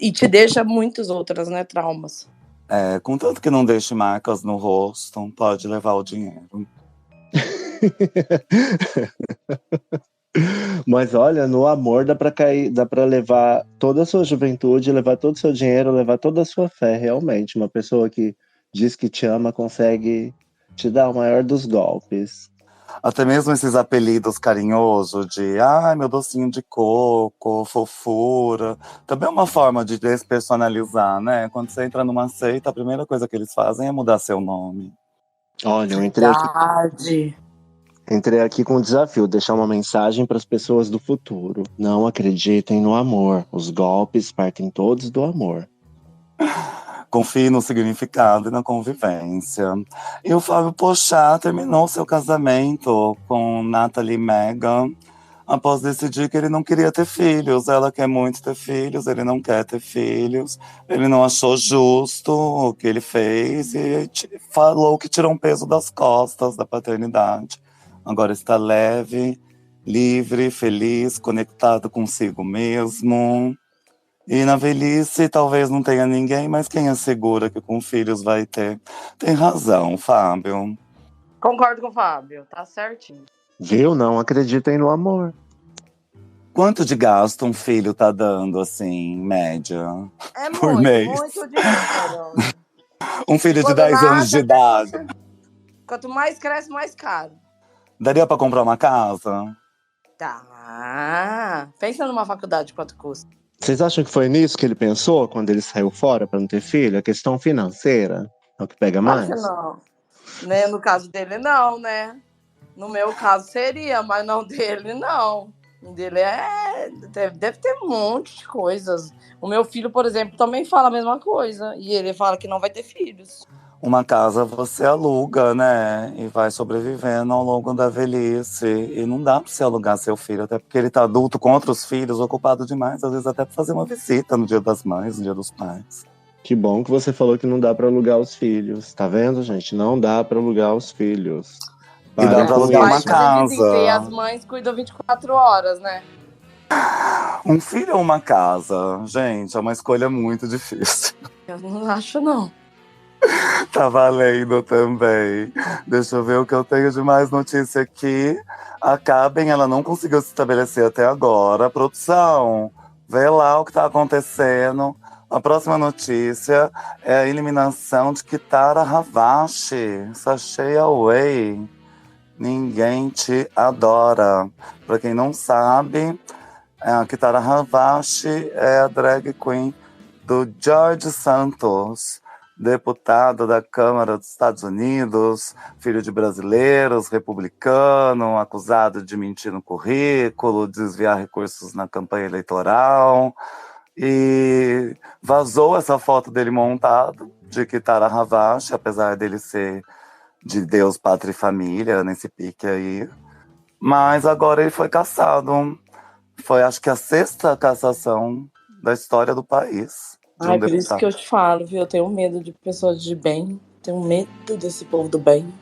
E te deixa muitas outras, né, traumas. Contanto que não deixe marcas no rosto, pode levar o dinheiro. Mas olha, no amor dá pra levar toda a sua juventude, levar todo o seu dinheiro, levar toda a sua fé, realmente. Uma pessoa que diz que te ama consegue te dar o maior dos golpes. Até mesmo esses apelidos carinhosos de ai, meu docinho de coco, fofura, também é uma forma de despersonalizar, né? Quando você entra numa seita, a primeira coisa que eles fazem é mudar seu nome. Olha, eu Verdade. entrei aqui com um desafio, deixar uma mensagem para as pessoas do futuro. Não acreditem no amor. Os golpes partem todos do amor. Confie no significado e na convivência. E o Fábio Porchat terminou seu casamento com Natalie Megan após decidir que ele não queria ter filhos. Ela quer muito ter filhos, ele não quer ter filhos. Ele não achou justo o que ele fez e falou que tirou um peso das costas da paternidade. Agora está leve, livre, feliz, conectado consigo mesmo. E na velhice talvez não tenha ninguém, mas quem assegura que com filhos vai ter? Tem razão, Fábio. Concordo com o Fábio, tá certinho. Viu? Não acreditem no amor. Quanto de gasto um filho tá dando, assim, em média? É por muito, mês? muito dinheiro. Um filho de 10 anos de idade. Quanto mais cresce, mais caro. Daria pra comprar uma casa? Tá. Pensa numa faculdade, quanto custa. Vocês acham que foi nisso que ele pensou quando ele saiu fora para não ter filho? A questão financeira é o que pega mais? Claro que não. Né? No caso dele, não, né? No meu caso seria, mas não dele, não. O dele deve ter um monte de coisas. O meu filho, por exemplo, também fala a mesma coisa. E ele fala que não vai ter filhos. Uma casa você aluga, né? E vai sobrevivendo ao longo da velhice. E não dá pra você alugar seu filho, até porque ele tá adulto com outros filhos, ocupado demais, às vezes até pra fazer uma visita no Dia das Mães, no Dia dos Pais. Que bom que você falou que não dá pra alugar os filhos. Tá vendo, gente? Não dá pra alugar os filhos. E dá pra alugar uma casa. E as mães cuidam 24 horas, né? Um filho ou uma casa? Gente, é uma escolha muito difícil. Eu não acho, não. Tá valendo também. Deixa eu ver o que eu tenho de mais notícia aqui. A Caben, ela não conseguiu se estabelecer até agora. Produção, vê lá o que tá acontecendo. A próxima notícia é a eliminação de Kitara Havashi. Sashay Away. Ninguém te adora. Pra quem não sabe, a Kitara Havashi é a drag queen do George Santos, deputado da Câmara dos Estados Unidos, filho de brasileiros, republicano, acusado de mentir no currículo, desviar recursos na campanha eleitoral. E vazou essa foto dele montado, de Kitara Havashi, apesar dele ser de Deus, Pátria e Família, nesse pique aí. Mas agora ele foi cassado. Foi, acho que, a 6ª cassação da história do país. Ai, por isso que eu te falo, viu? Eu tenho medo de pessoas de bem. Tenho medo desse povo do bem.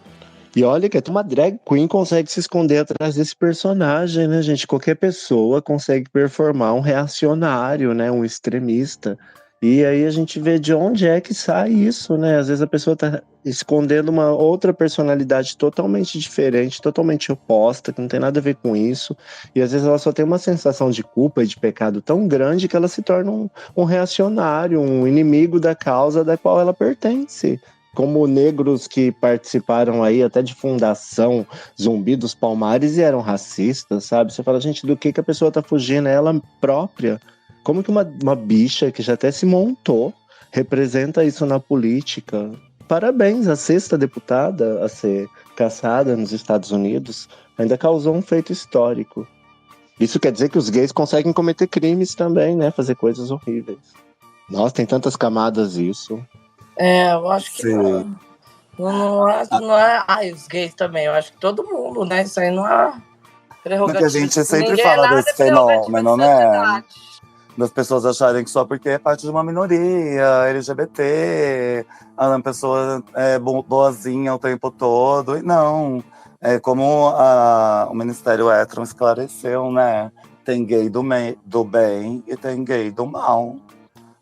E olha que uma drag queen consegue se esconder atrás desse personagem, né, gente? Qualquer pessoa consegue performar um reacionário, né? Um extremista. E aí a gente vê de onde é que sai isso, né? Às vezes a pessoa tá escondendo uma outra personalidade totalmente diferente, totalmente oposta, que não tem nada a ver com isso. E às vezes ela só tem uma sensação de culpa e de pecado tão grande que ela se torna um reacionário, um inimigo da causa da qual ela pertence. Como negros que participaram aí até de fundação Zumbi dos Palmares e eram racistas, sabe? Você fala, gente, do que a pessoa tá fugindo? É ela própria. Como que uma bicha que já até se montou representa isso na política? Parabéns, a sexta deputada a ser caçada nos Estados Unidos ainda causou um feito histórico. Isso quer dizer que os gays conseguem cometer crimes também, né? Fazer coisas horríveis. Nossa, tem tantas camadas isso. Eu acho que não é. Ai, os gays também. Eu acho que todo mundo, né? Isso aí não é prerrogativa. Porque a gente sempre Ninguém fala desse fenômeno, né? De Das pessoas acharem que só porque é parte de uma minoria LGBT, a pessoa é boazinha o tempo todo. E não, é como o Ministério Hétero esclareceu, né? Tem gay do bem e tem gay do mal.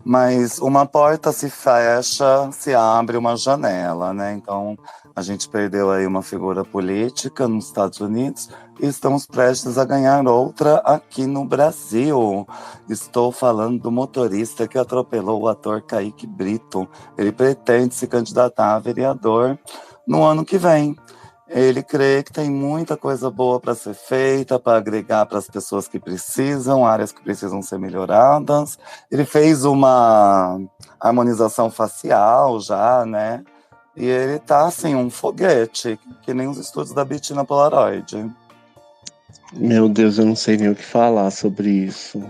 Mas uma porta se fecha, se abre uma janela, né? Então, a gente perdeu aí uma figura política nos Estados Unidos e estamos prestes a ganhar outra aqui no Brasil. Estou falando do motorista que atropelou o ator Kaique Brito. Ele pretende se candidatar a vereador no ano que vem. Ele crê que tem muita coisa boa para ser feita, para agregar para as pessoas que precisam, áreas que precisam ser melhoradas. Ele fez uma harmonização facial já, né? E ele tá assim, um foguete, que nem os estúdios da Bettina Polaroid. Meu Deus, eu não sei nem o que falar sobre isso.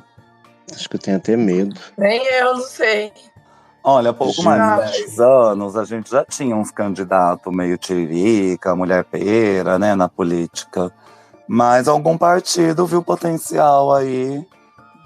Acho que eu tenho até medo. Nem eu, não sei. Olha, há pouco mais de 10 anos, a gente já tinha uns candidatos meio tiririca, mulher pera, né, na política. Mas algum partido viu potencial aí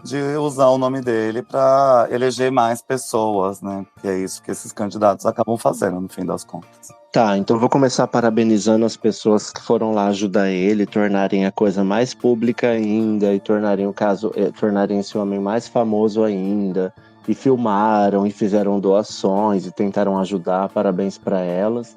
de usar o nome dele para eleger mais pessoas, né? Que é isso que esses candidatos acabam fazendo, no fim das contas. Tá, então eu vou começar parabenizando as pessoas que foram lá ajudar ele, tornarem a coisa mais pública ainda, e tornarem esse homem mais famoso ainda, e filmaram, e fizeram doações, e tentaram ajudar, parabéns para elas.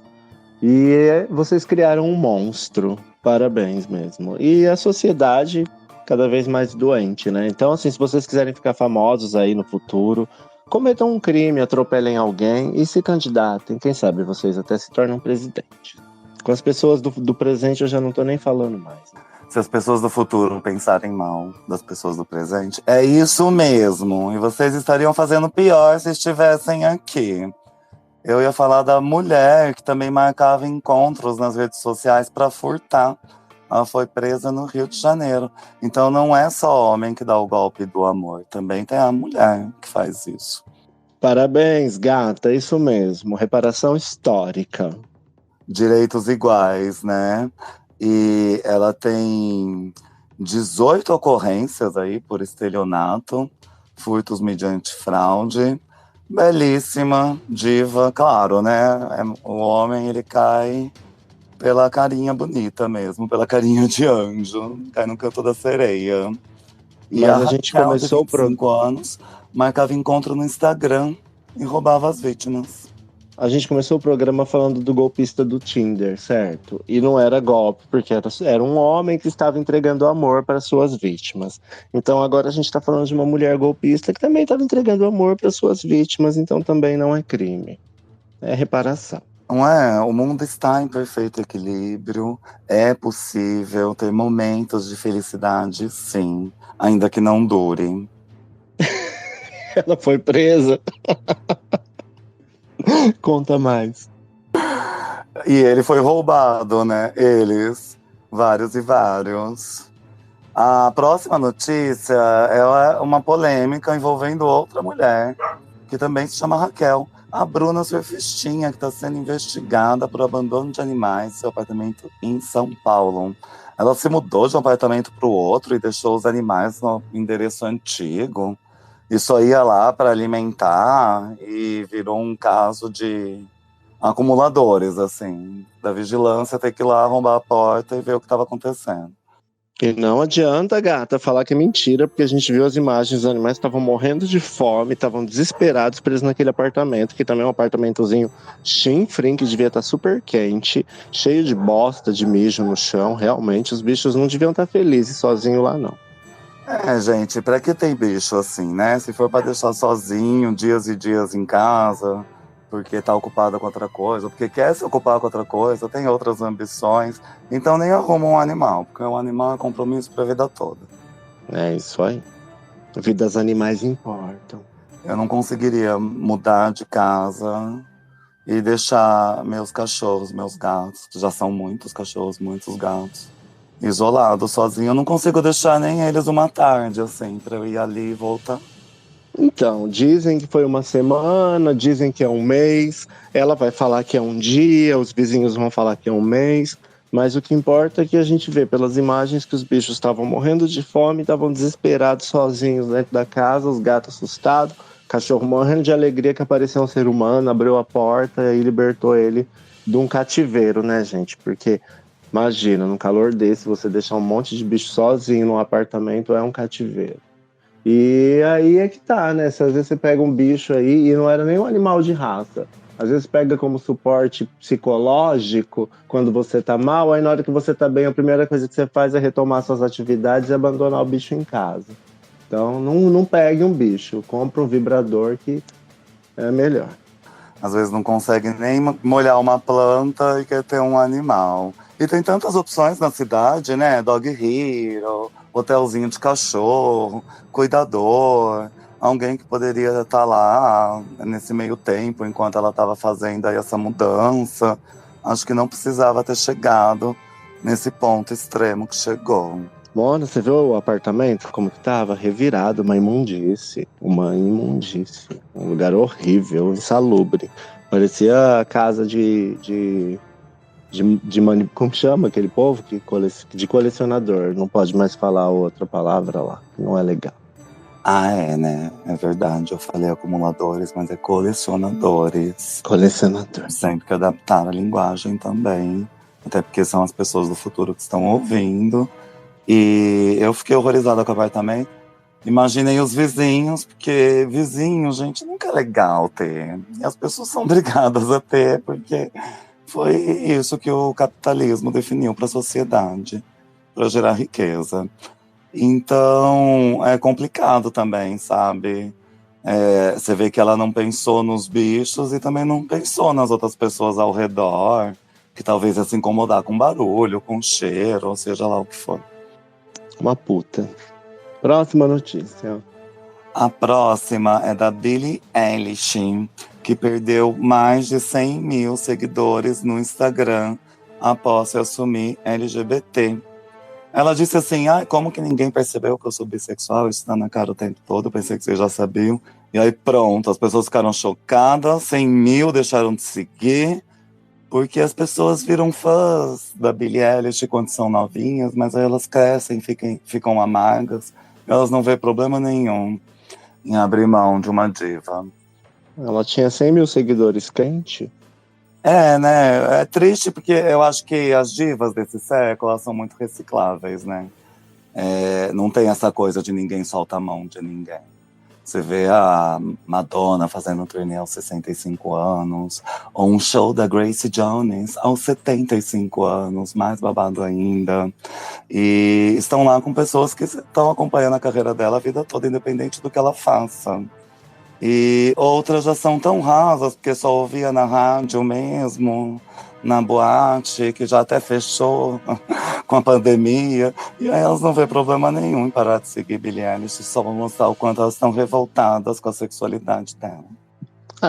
E vocês criaram um monstro, parabéns mesmo. E a sociedade cada vez mais doente, né? Então, assim, se vocês quiserem ficar famosos aí no futuro, cometam um crime, atropelem alguém e se candidatem. Quem sabe vocês até se tornam presidente. Com as pessoas do presente eu já não tô nem falando mais. Se as pessoas do futuro pensarem mal das pessoas do presente, é isso mesmo. E vocês estariam fazendo pior se estivessem aqui. Eu ia falar da mulher que também marcava encontros nas redes sociais para furtar. Ela foi presa no Rio de Janeiro. Então não é só homem que dá o golpe do amor, também tem a mulher que faz isso. Parabéns, gata, isso mesmo, reparação histórica. Direitos iguais, né? E ela tem 18 ocorrências aí por estelionato, furtos mediante fraude. Belíssima, diva, claro, né? O homem, ele cai pela carinha bonita mesmo, pela carinha de anjo, cai no canto da sereia. E Mas a gente Raquel, começou de 25 anos, marcava encontro no Instagram e roubava as vítimas. A gente começou o programa falando do golpista do Tinder, certo? E não era golpe, porque era um homem que estava entregando amor para suas vítimas. Então agora a gente está falando de uma mulher golpista que também estava entregando amor para suas vítimas, então também não é crime. É reparação. Não é? O mundo está em perfeito equilíbrio. É possível ter momentos de felicidade, sim, ainda que não durem. Ela foi presa. Conta mais. E ele foi roubado, né? Eles, vários e vários. A próxima notícia é uma polêmica envolvendo outra mulher, que também se chama Raquel. A Bruna Surfistinha, que está sendo investigada por abandono de animais em seu apartamento em São Paulo. Ela se mudou de um apartamento para o outro e deixou os animais no endereço antigo. E só ia lá para alimentar e virou um caso de acumuladores, assim, da vigilância, ter que ir lá arrombar a porta e ver o que estava acontecendo. E não adianta, gata, falar que é mentira, porque a gente viu as imagens, os animais estavam morrendo de fome, estavam desesperados presos naquele apartamento, que também é um apartamentozinho chinfrim, que devia estar super quente, cheio de bosta, de mijo no chão. Realmente, os bichos não deviam estar felizes sozinhos lá, não. Gente, pra que tem bicho assim, né? Se for pra deixar sozinho, dias e dias em casa, porque tá ocupado com outra coisa, porque quer se ocupar com outra coisa, tem outras ambições, então nem arruma um animal, porque um animal é compromisso pra vida toda. É isso aí. Vidas animais importam. Eu não conseguiria mudar de casa e deixar meus cachorros, meus gatos, que já são muitos cachorros, muitos gatos, isolados, sozinho. Eu não consigo deixar nem eles uma tarde, assim, pra eu ir ali e voltar. Então, dizem que foi uma semana, dizem que é um mês, ela vai falar que é um dia, os vizinhos vão falar que é um mês, mas o que importa é que a gente vê pelas imagens que os bichos estavam morrendo de fome, estavam desesperados sozinhos dentro da casa, os gatos assustados, cachorro morrendo de alegria que apareceu um ser humano, abriu a porta e libertou ele de um cativeiro, né, gente? Porque imagina, num calor desse, você deixar um monte de bicho sozinho num apartamento é um cativeiro. E aí é que tá, né? Se às vezes você pega um bicho aí e não era nem um animal de raça. Às vezes pega como suporte psicológico quando você tá mal, aí na hora que você tá bem, a primeira coisa que você faz é retomar suas atividades e abandonar o bicho em casa. Então não pegue um bicho, compra um vibrador que é melhor. Às vezes não consegue nem molhar uma planta e quer ter um animal. E tem tantas opções na cidade, né? Dog Hero, hotelzinho de cachorro, cuidador, alguém que poderia estar lá nesse meio tempo, enquanto ela estava fazendo aí essa mudança. Acho que não precisava ter chegado nesse ponto extremo que chegou. Mona, você viu o apartamento como que tava? Revirado, uma imundície. Uma imundície. Um lugar horrível, insalubre. Parecia a casa como chama aquele povo de colecionador. Não pode mais falar outra palavra lá. Não é legal. É, né? É verdade. Eu falei acumuladores, mas é colecionadores. Colecionador. Sempre que adaptar a linguagem também. Até porque são as pessoas do futuro que estão ouvindo. E eu fiquei horrorizada com o apartamento. Imaginei os vizinhos, porque vizinho, gente, nunca é legal ter. E as pessoas são obrigadas a ter, porque foi isso que o capitalismo definiu para a sociedade, para gerar riqueza. Então, é complicado também, sabe? Você vê que ela não pensou nos bichos e também não pensou nas outras pessoas ao redor, que talvez ia se incomodar com barulho, com cheiro, ou seja lá o que for. Uma puta. Próxima notícia. A próxima é da Billie Eilish, que perdeu mais de 100 mil seguidores no Instagram após se assumir LGBT. Ela disse assim, como que ninguém percebeu que eu sou bissexual? Isso tá na cara o tempo todo, eu pensei que vocês já sabiam. E aí pronto, as pessoas ficaram chocadas, 100 mil deixaram de seguir, porque as pessoas viram fãs da Billie Eilish quando são novinhas, mas aí elas crescem, ficam amargas. Elas não vê problema nenhum em abrir mão de uma diva. Ela tinha 100 mil seguidores, crente? Né? É triste porque eu acho que as divas desse século elas são muito recicláveis, né? Não tem essa coisa de ninguém solta a mão de ninguém. Você vê a Madonna fazendo um turnê aos 65 anos, ou um show da Grace Jones aos 75 anos, mais babado ainda. E estão lá com pessoas que estão acompanhando a carreira dela a vida toda, independente do que ela faça. E outras já são tão rasas, porque só ouvia na rádio mesmo, na boate, que já até fechou com a pandemia. E aí elas não vê problema nenhum em parar de seguir Billie Eilish, só vão mostrar o quanto elas estão revoltadas com a sexualidade dela.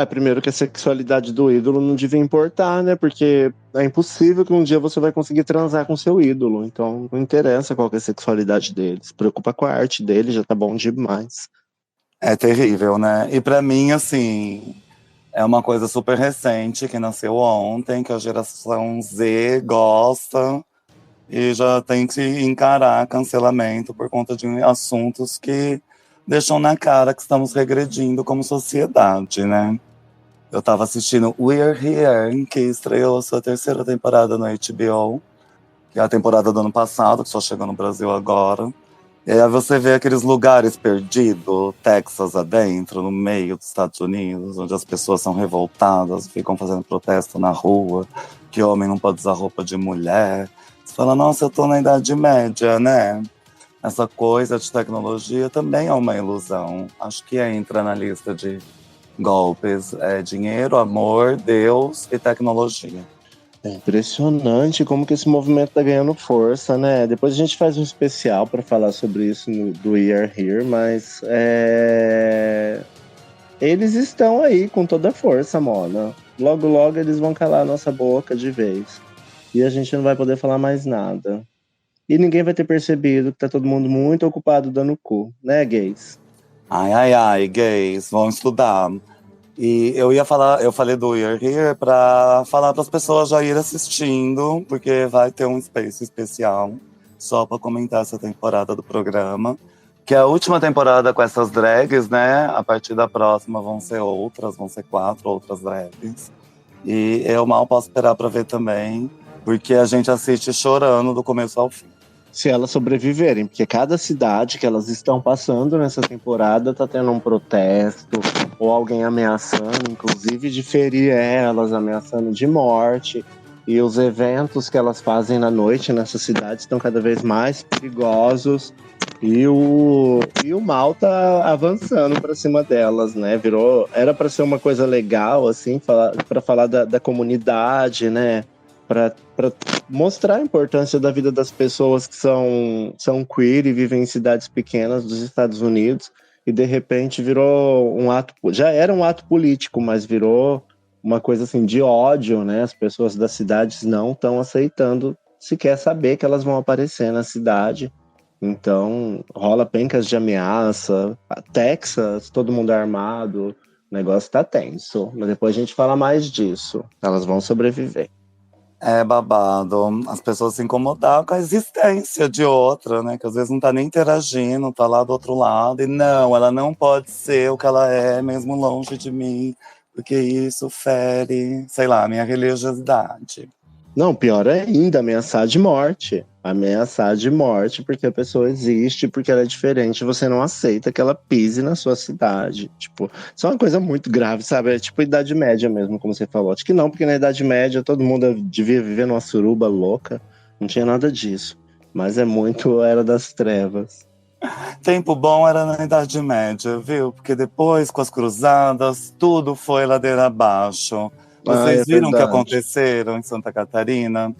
Primeiro que a sexualidade do ídolo não devia importar, né? Porque é impossível que um dia você vai conseguir transar com seu ídolo. Então não interessa qual que é a sexualidade dele. Se preocupa com a arte dele, já tá bom demais. É terrível, né? E pra mim, assim, é uma coisa super recente, que nasceu ontem, que a geração Z gosta e já tem que encarar cancelamento por conta de assuntos que deixam na cara que estamos regredindo como sociedade, né? Eu tava assistindo We're Here, que estreou a sua terceira temporada no HBO, que é a temporada do ano passado, que só chegou no Brasil agora. E aí você vê aqueles lugares perdidos, Texas adentro, no meio dos Estados Unidos, onde as pessoas são revoltadas, ficam fazendo protesto na rua, que homem não pode usar roupa de mulher. Você fala, nossa, eu tô na Idade Média, né? Essa coisa de tecnologia também é uma ilusão. Acho que entra na lista de golpes. É dinheiro, amor, Deus e tecnologia. É impressionante como que esse movimento tá ganhando força, né? Depois a gente faz um especial para falar sobre isso do We Are Here, mas eles estão aí com toda a força, Mona. Logo, logo eles vão calar a nossa boca de vez. E a gente não vai poder falar mais nada. E ninguém vai ter percebido que tá todo mundo muito ocupado dando cu, né, gays? Ai, ai, ai, gays, vão estudar. E eu falei do We're Here pra falar para as pessoas já irem assistindo, porque vai ter um space especial só para comentar essa temporada do programa, que é a última temporada com essas drags, né? A partir da próxima vão ser 4 outras drags. E eu mal posso esperar para ver também, porque a gente assiste chorando do começo ao fim. Se elas sobreviverem, porque cada cidade que elas estão passando nessa temporada tá tendo um protesto, ou alguém ameaçando, inclusive de ferir elas, ameaçando de morte. E os eventos que elas fazem na noite nessa cidade estão cada vez mais perigosos. E o mal tá avançando para cima delas, né? Era para ser uma coisa legal, assim, para falar da comunidade, né? Para mostrar a importância da vida das pessoas que são queer e vivem em cidades pequenas dos Estados Unidos, e de repente virou um ato, já era um ato político, mas virou uma coisa assim de ódio, né? As pessoas das cidades não estão aceitando sequer saber que elas vão aparecer na cidade. Então rola pencas de ameaça, Texas, todo mundo armado, o negócio tá tenso, mas depois a gente fala mais disso. Elas vão sobreviver. É babado. As pessoas se incomodam com a existência de outra, né? Que às vezes não tá nem interagindo, tá lá do outro lado. E não, ela não pode ser o que ela é, mesmo longe de mim, porque isso fere, sei lá, a minha religiosidade. Não, pior ainda, ameaçar de morte. Ameaçar de morte porque a pessoa existe, porque ela é diferente, você não aceita que ela pise na sua cidade. Tipo, isso é uma coisa muito grave, sabe? É tipo Idade Média mesmo, como você falou. Acho que não, porque na Idade Média todo mundo devia viver numa suruba louca. Não tinha nada disso. Mas é muito Era das Trevas. Tempo bom era na Idade Média, viu? Porque depois, com as cruzadas, tudo foi ladeira abaixo. Vocês viram o que aconteceram em Santa Catarina?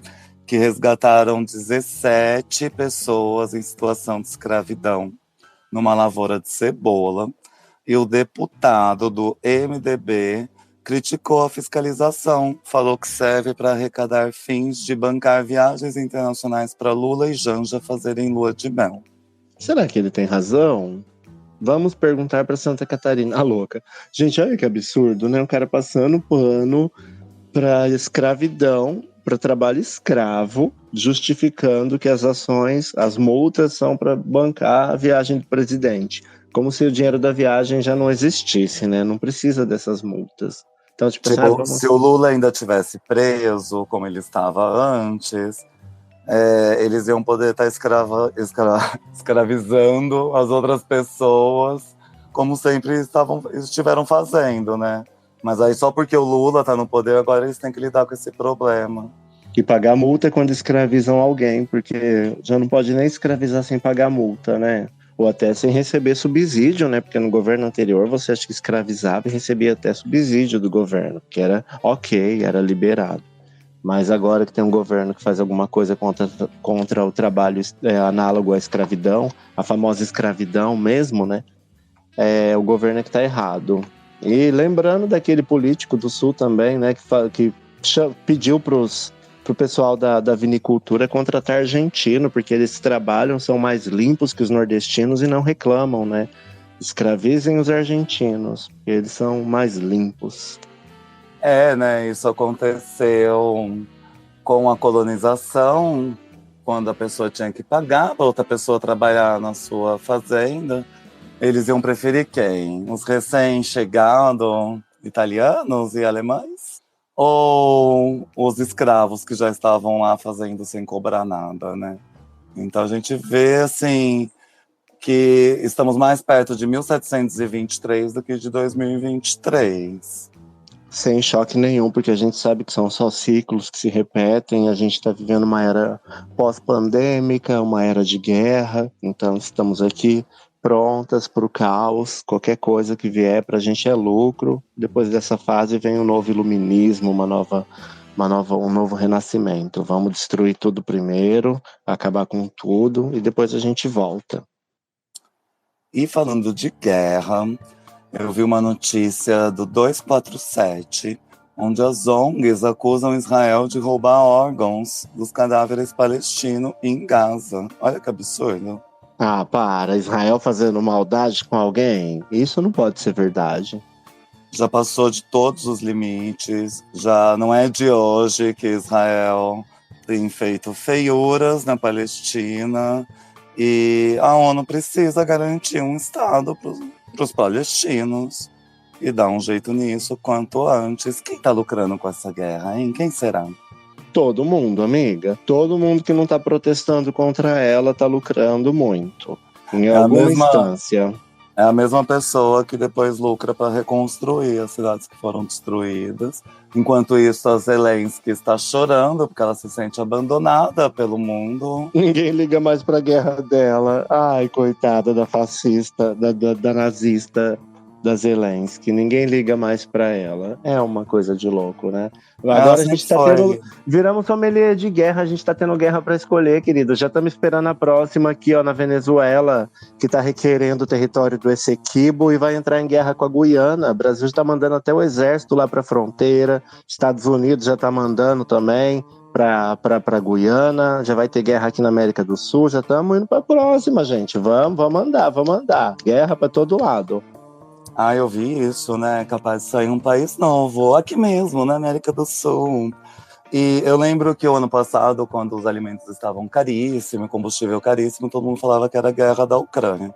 Que resgataram 17 pessoas em situação de escravidão numa lavoura de cebola. E o deputado do MDB criticou a fiscalização, falou que serve para arrecadar fins de bancar viagens internacionais para Lula e Janja fazerem lua de mel. Será que ele tem razão? Vamos perguntar para Santa Catarina. Ah, louca. Gente, olha que absurdo, né? O cara passando pano para escravidão, para trabalho escravo, justificando que as multas são para bancar a viagem do presidente. Como se o dinheiro da viagem já não existisse, né? Não precisa dessas multas. Então, tipo, se o Lula ainda tivesse preso, como ele estava antes, eles iam poder estar escravizando as outras pessoas, como sempre estiveram fazendo, né? Mas aí só porque o Lula tá no poder, agora eles têm que lidar com esse problema. E pagar multa é quando escravizam alguém, porque já não pode nem escravizar sem pagar multa, né? Ou até sem receber subsídio, né? Porque no governo anterior você acha que escravizava e recebia até subsídio do governo, que era ok, era liberado. Mas agora que tem um governo que faz alguma coisa contra o trabalho análogo à escravidão, a famosa escravidão mesmo, né? O governo é que tá errado. E lembrando daquele político do Sul também, né? Que pediu pro pessoal da vinicultura contratar argentino, porque eles trabalham, são mais limpos que os nordestinos e não reclamam, né? Escravizem os argentinos, porque eles são mais limpos. Né? Isso aconteceu com a colonização, quando a pessoa tinha que pagar para outra pessoa trabalhar na sua fazenda. Eles iam preferir quem? Os recém-chegados, italianos e alemães? Ou os escravos que já estavam lá fazendo sem cobrar nada, né? Então a gente vê, assim, que estamos mais perto de 1723 do que de 2023. Sem choque nenhum, porque a gente sabe que são só ciclos que se repetem. A gente está vivendo uma era pós-pandêmica, uma era de guerra. Então estamos aqui prontas para o caos. Qualquer coisa que vier para a gente é lucro. Depois dessa fase vem um novo iluminismo, um novo renascimento. Vamos destruir tudo primeiro, acabar com tudo e depois a gente volta. E falando de guerra, eu vi uma notícia do 247, onde as ONGs acusam Israel de roubar órgãos dos cadáveres palestinos em Gaza. Olha que absurdo. Ah, para, Israel fazendo maldade com alguém? Isso não pode ser verdade. Já passou de todos os limites, já não é de hoje que Israel tem feito feiuras na Palestina e a ONU precisa garantir um Estado para os palestinos e dar um jeito nisso quanto antes. Quem está lucrando com essa guerra, hein? Quem será? Todo mundo, amiga. Todo mundo que não tá protestando contra ela tá lucrando muito. Em alguma instância. É a mesma pessoa que depois lucra para reconstruir as cidades que foram destruídas. Enquanto isso, a Zelensky está chorando porque ela se sente abandonada pelo mundo. Ninguém liga mais pra guerra dela. Ai, coitada da fascista, da nazista, da Zelensky. Ninguém liga mais pra ela. É uma coisa de louco, né? Agora a gente tá tendo... Viramos sommelier de guerra, a gente tá tendo guerra pra escolher, querido. Já estamos esperando a próxima aqui, ó, na Venezuela, que tá requerendo o território do Essequibo e vai entrar em guerra com a Guiana. O Brasil já tá mandando até o exército lá pra fronteira. Estados Unidos já tá mandando também pra Guiana. Já vai ter guerra aqui na América do Sul. Já estamos indo pra próxima, gente. Vamos mandar. Guerra pra todo lado. Ah, eu vi isso, né? Capaz de sair um país novo, aqui mesmo, na América do Sul. E eu lembro que o ano passado, quando os alimentos estavam caríssimos, combustível caríssimo, todo mundo falava que era a guerra da Ucrânia.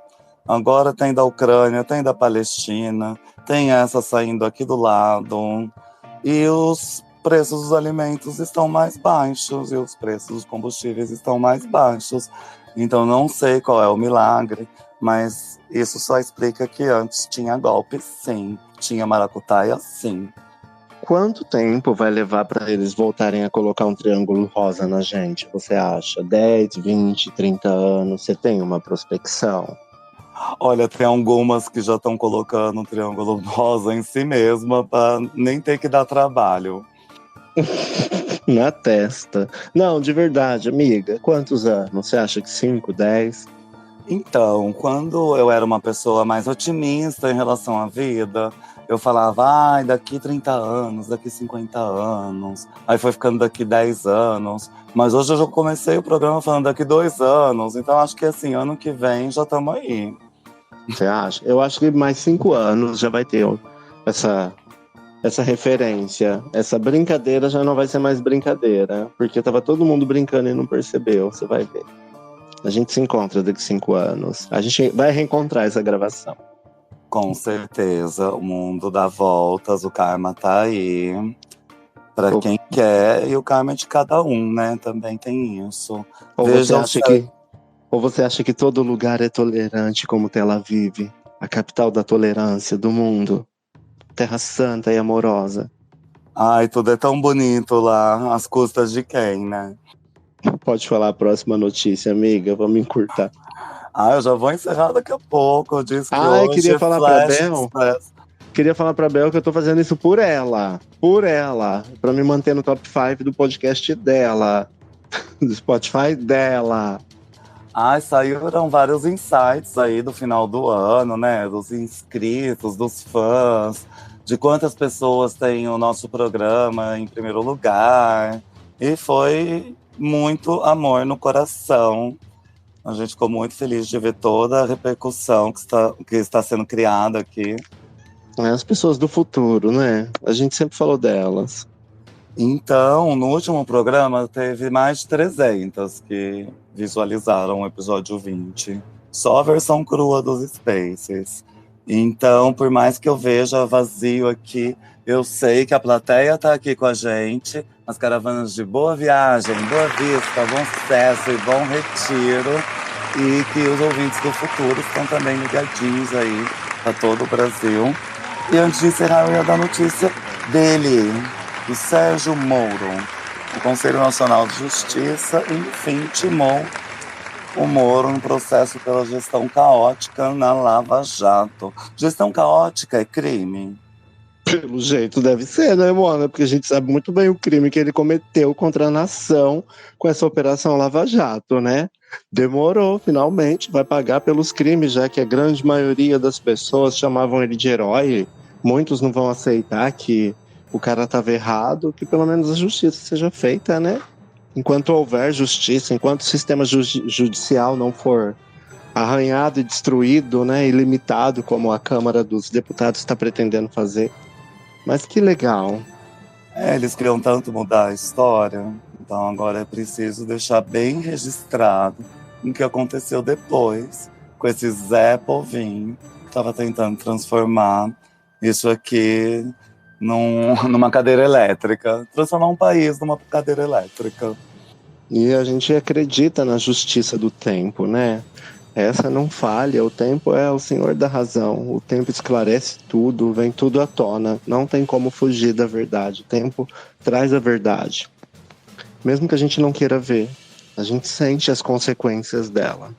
Agora tem da Ucrânia, tem da Palestina, tem essa saindo aqui do lado. E os preços dos alimentos estão mais baixos e os preços dos combustíveis estão mais baixos. Então não sei qual é o milagre, mas isso só explica que antes tinha golpe, sim. Tinha maracutaia, sim. Quanto tempo vai levar para eles voltarem a colocar um triângulo rosa na gente, você acha? 10, 20, 30 anos? Você tem uma prospecção? Olha, tem algumas que já estão colocando um triângulo rosa em si mesma para nem ter que dar trabalho. Na testa. Não, de verdade, amiga. Quantos anos? Você acha que 5, 10? Então, quando eu era uma pessoa mais otimista em relação à vida, eu falava, daqui 30 anos, daqui 50 anos. Aí foi ficando daqui 10 anos. Mas hoje eu já comecei o programa falando daqui 2 anos. Então acho que assim, ano que vem já estamos aí. Você acha? Eu acho que mais 5 anos já vai ter essa referência. Essa brincadeira já não vai ser mais brincadeira. Porque tava todo mundo brincando e não percebeu. Você vai ver. A gente se encontra daqui 5 anos. A gente vai reencontrar essa gravação. Com certeza. O mundo dá voltas, o karma tá aí. Pra quem quer, e o karma é de cada um, né? Também tem isso. Ou você acha que todo lugar é tolerante como Tel Aviv, a capital da tolerância do mundo? Terra santa e amorosa. Ai, tudo é tão bonito lá, às custas de quem, né? Pode falar a próxima notícia, amiga, vamos encurtar. Eu já vou encerrar daqui a pouco. Eu disse que hoje queria falar pra Bel. Queria falar pra Bel que eu tô fazendo isso por ela, pra me manter no top 5 do podcast dela, do Spotify dela. Saíram vários insights aí do final do ano, né? Dos inscritos, dos fãs, de quantas pessoas têm o nosso programa em primeiro lugar. E foi muito amor no coração. A gente ficou muito feliz de ver toda a repercussão que está sendo criada aqui. As pessoas do futuro, né? A gente sempre falou delas. Então, no último programa, teve mais de 300 que visualizaram o episódio 20. Só a versão crua dos Spaces. Então, por mais que eu veja vazio aqui, eu sei que a plateia tá aqui com a gente, as caravanas de Boa Viagem, Boa Vista, Bom Sucesso e Bom Retiro, e que os ouvintes do futuro estão também ligadinhos aí para todo o Brasil. E antes de encerrar, eu ia dar notícia dele, do Sérgio Moro. O Conselho Nacional de Justiça, enfim, timou o Moro no processo pela gestão caótica na Lava Jato. Gestão caótica é crime? Pelo jeito deve ser, né, Mona? Porque a gente sabe muito bem o crime que ele cometeu contra a nação com essa Operação Lava Jato, né? Demorou, finalmente, vai pagar pelos crimes, já que a grande maioria das pessoas chamavam ele de herói. Muitos não vão aceitar que o cara estava errado, que pelo menos a justiça seja feita, né? Enquanto houver justiça, enquanto o sistema judicial não for arranhado e destruído, né, ilimitado, como a Câmara dos Deputados está pretendendo fazer. Mas que legal. Eles queriam tanto mudar a história, então agora é preciso deixar bem registrado o que aconteceu depois com esse Zé Povinho, que estava tentando transformar isso aqui numa cadeira elétrica, transformar um país numa cadeira elétrica. E a gente acredita na justiça do tempo, né? Essa não falha, o tempo é o senhor da razão, o tempo esclarece tudo, vem tudo à tona, não tem como fugir da verdade, o tempo traz a verdade. Mesmo que a gente não queira ver, a gente sente as consequências dela.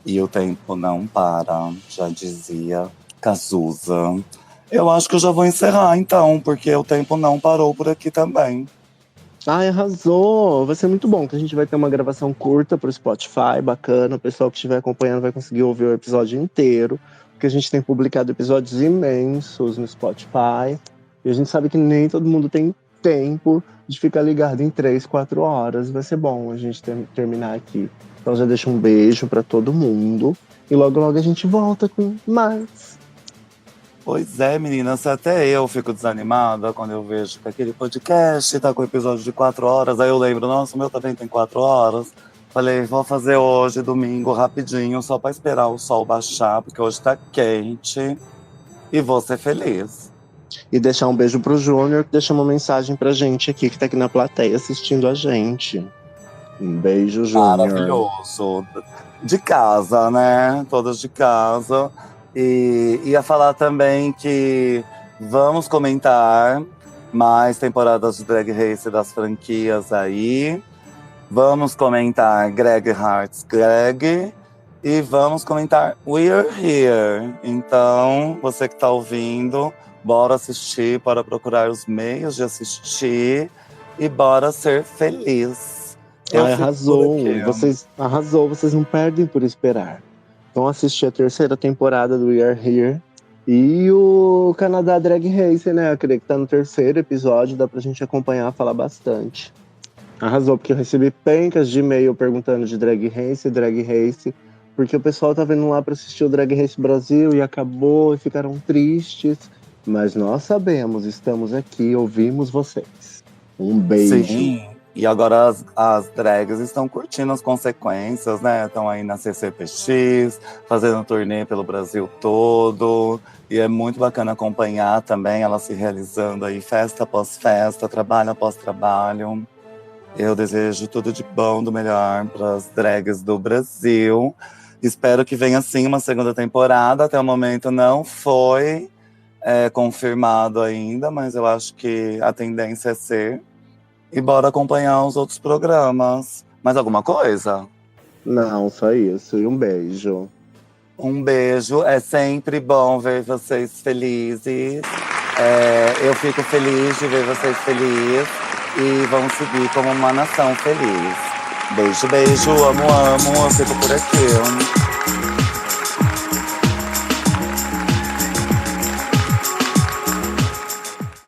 E o tempo não para, já dizia Cazuza. Eu acho que eu já vou encerrar então, porque o tempo não parou por aqui também. Ai, arrasou! Vai ser muito bom, que a gente vai ter uma gravação curta pro Spotify, bacana. O pessoal que estiver acompanhando vai conseguir ouvir o episódio inteiro, porque a gente tem publicado episódios imensos no Spotify. E a gente sabe que nem todo mundo tem tempo de ficar ligado em 3, 4 horas. Vai ser bom a gente terminar aqui. Então já deixo um beijo pra todo mundo. E logo, logo a gente volta com mais. Pois é, meninas, até eu fico desanimada quando eu vejo que aquele podcast tá com episódio de 4 horas, aí eu lembro, nossa, o meu também tem 4 horas. Falei, vou fazer hoje, domingo, rapidinho, só pra esperar o sol baixar, porque hoje tá quente, e vou ser feliz. E deixar um beijo pro Júnior, que deixa uma mensagem pra gente aqui, que tá aqui na plateia assistindo a gente. Um beijo, Júnior. Maravilhoso. De casa, né? Todas de casa. E ia falar também que vamos comentar mais temporadas de Drag Race das franquias aí. Vamos comentar Greg Hart's Greg. E vamos comentar We're Here. Então, você que tá ouvindo, bora assistir, bora procurar os meios de assistir. E bora ser feliz. Arrasou. Vocês não perdem por esperar. Vão assistir a 3ª temporada do We Are Here e o Canadá Drag Race, né? Eu creio que tá no 3º episódio, dá pra gente acompanhar, falar bastante. Arrasou, porque eu recebi pencas de e-mail perguntando de Drag Race, porque o pessoal tá vindo lá pra assistir o Drag Race Brasil e acabou e ficaram tristes. Mas nós sabemos, estamos aqui, ouvimos vocês. Um beijo. Sim. E agora as drags estão curtindo as consequências, né? Estão aí na CCPX, fazendo turnê pelo Brasil todo. E é muito bacana acompanhar também elas se realizando aí, festa após festa, trabalho após trabalho. Eu desejo tudo de bom, do melhor para as drags do Brasil. Espero que venha sim uma 2ª temporada. Até o momento não foi confirmado ainda, mas eu acho que a tendência é ser. E bora acompanhar os outros programas. Mais alguma coisa? Não, só isso. E um beijo. Um beijo. É sempre bom ver vocês felizes. Eu fico feliz de ver vocês felizes. E vamos seguir como uma nação feliz. Beijo, beijo. Amo, amo. Eu fico por aqui.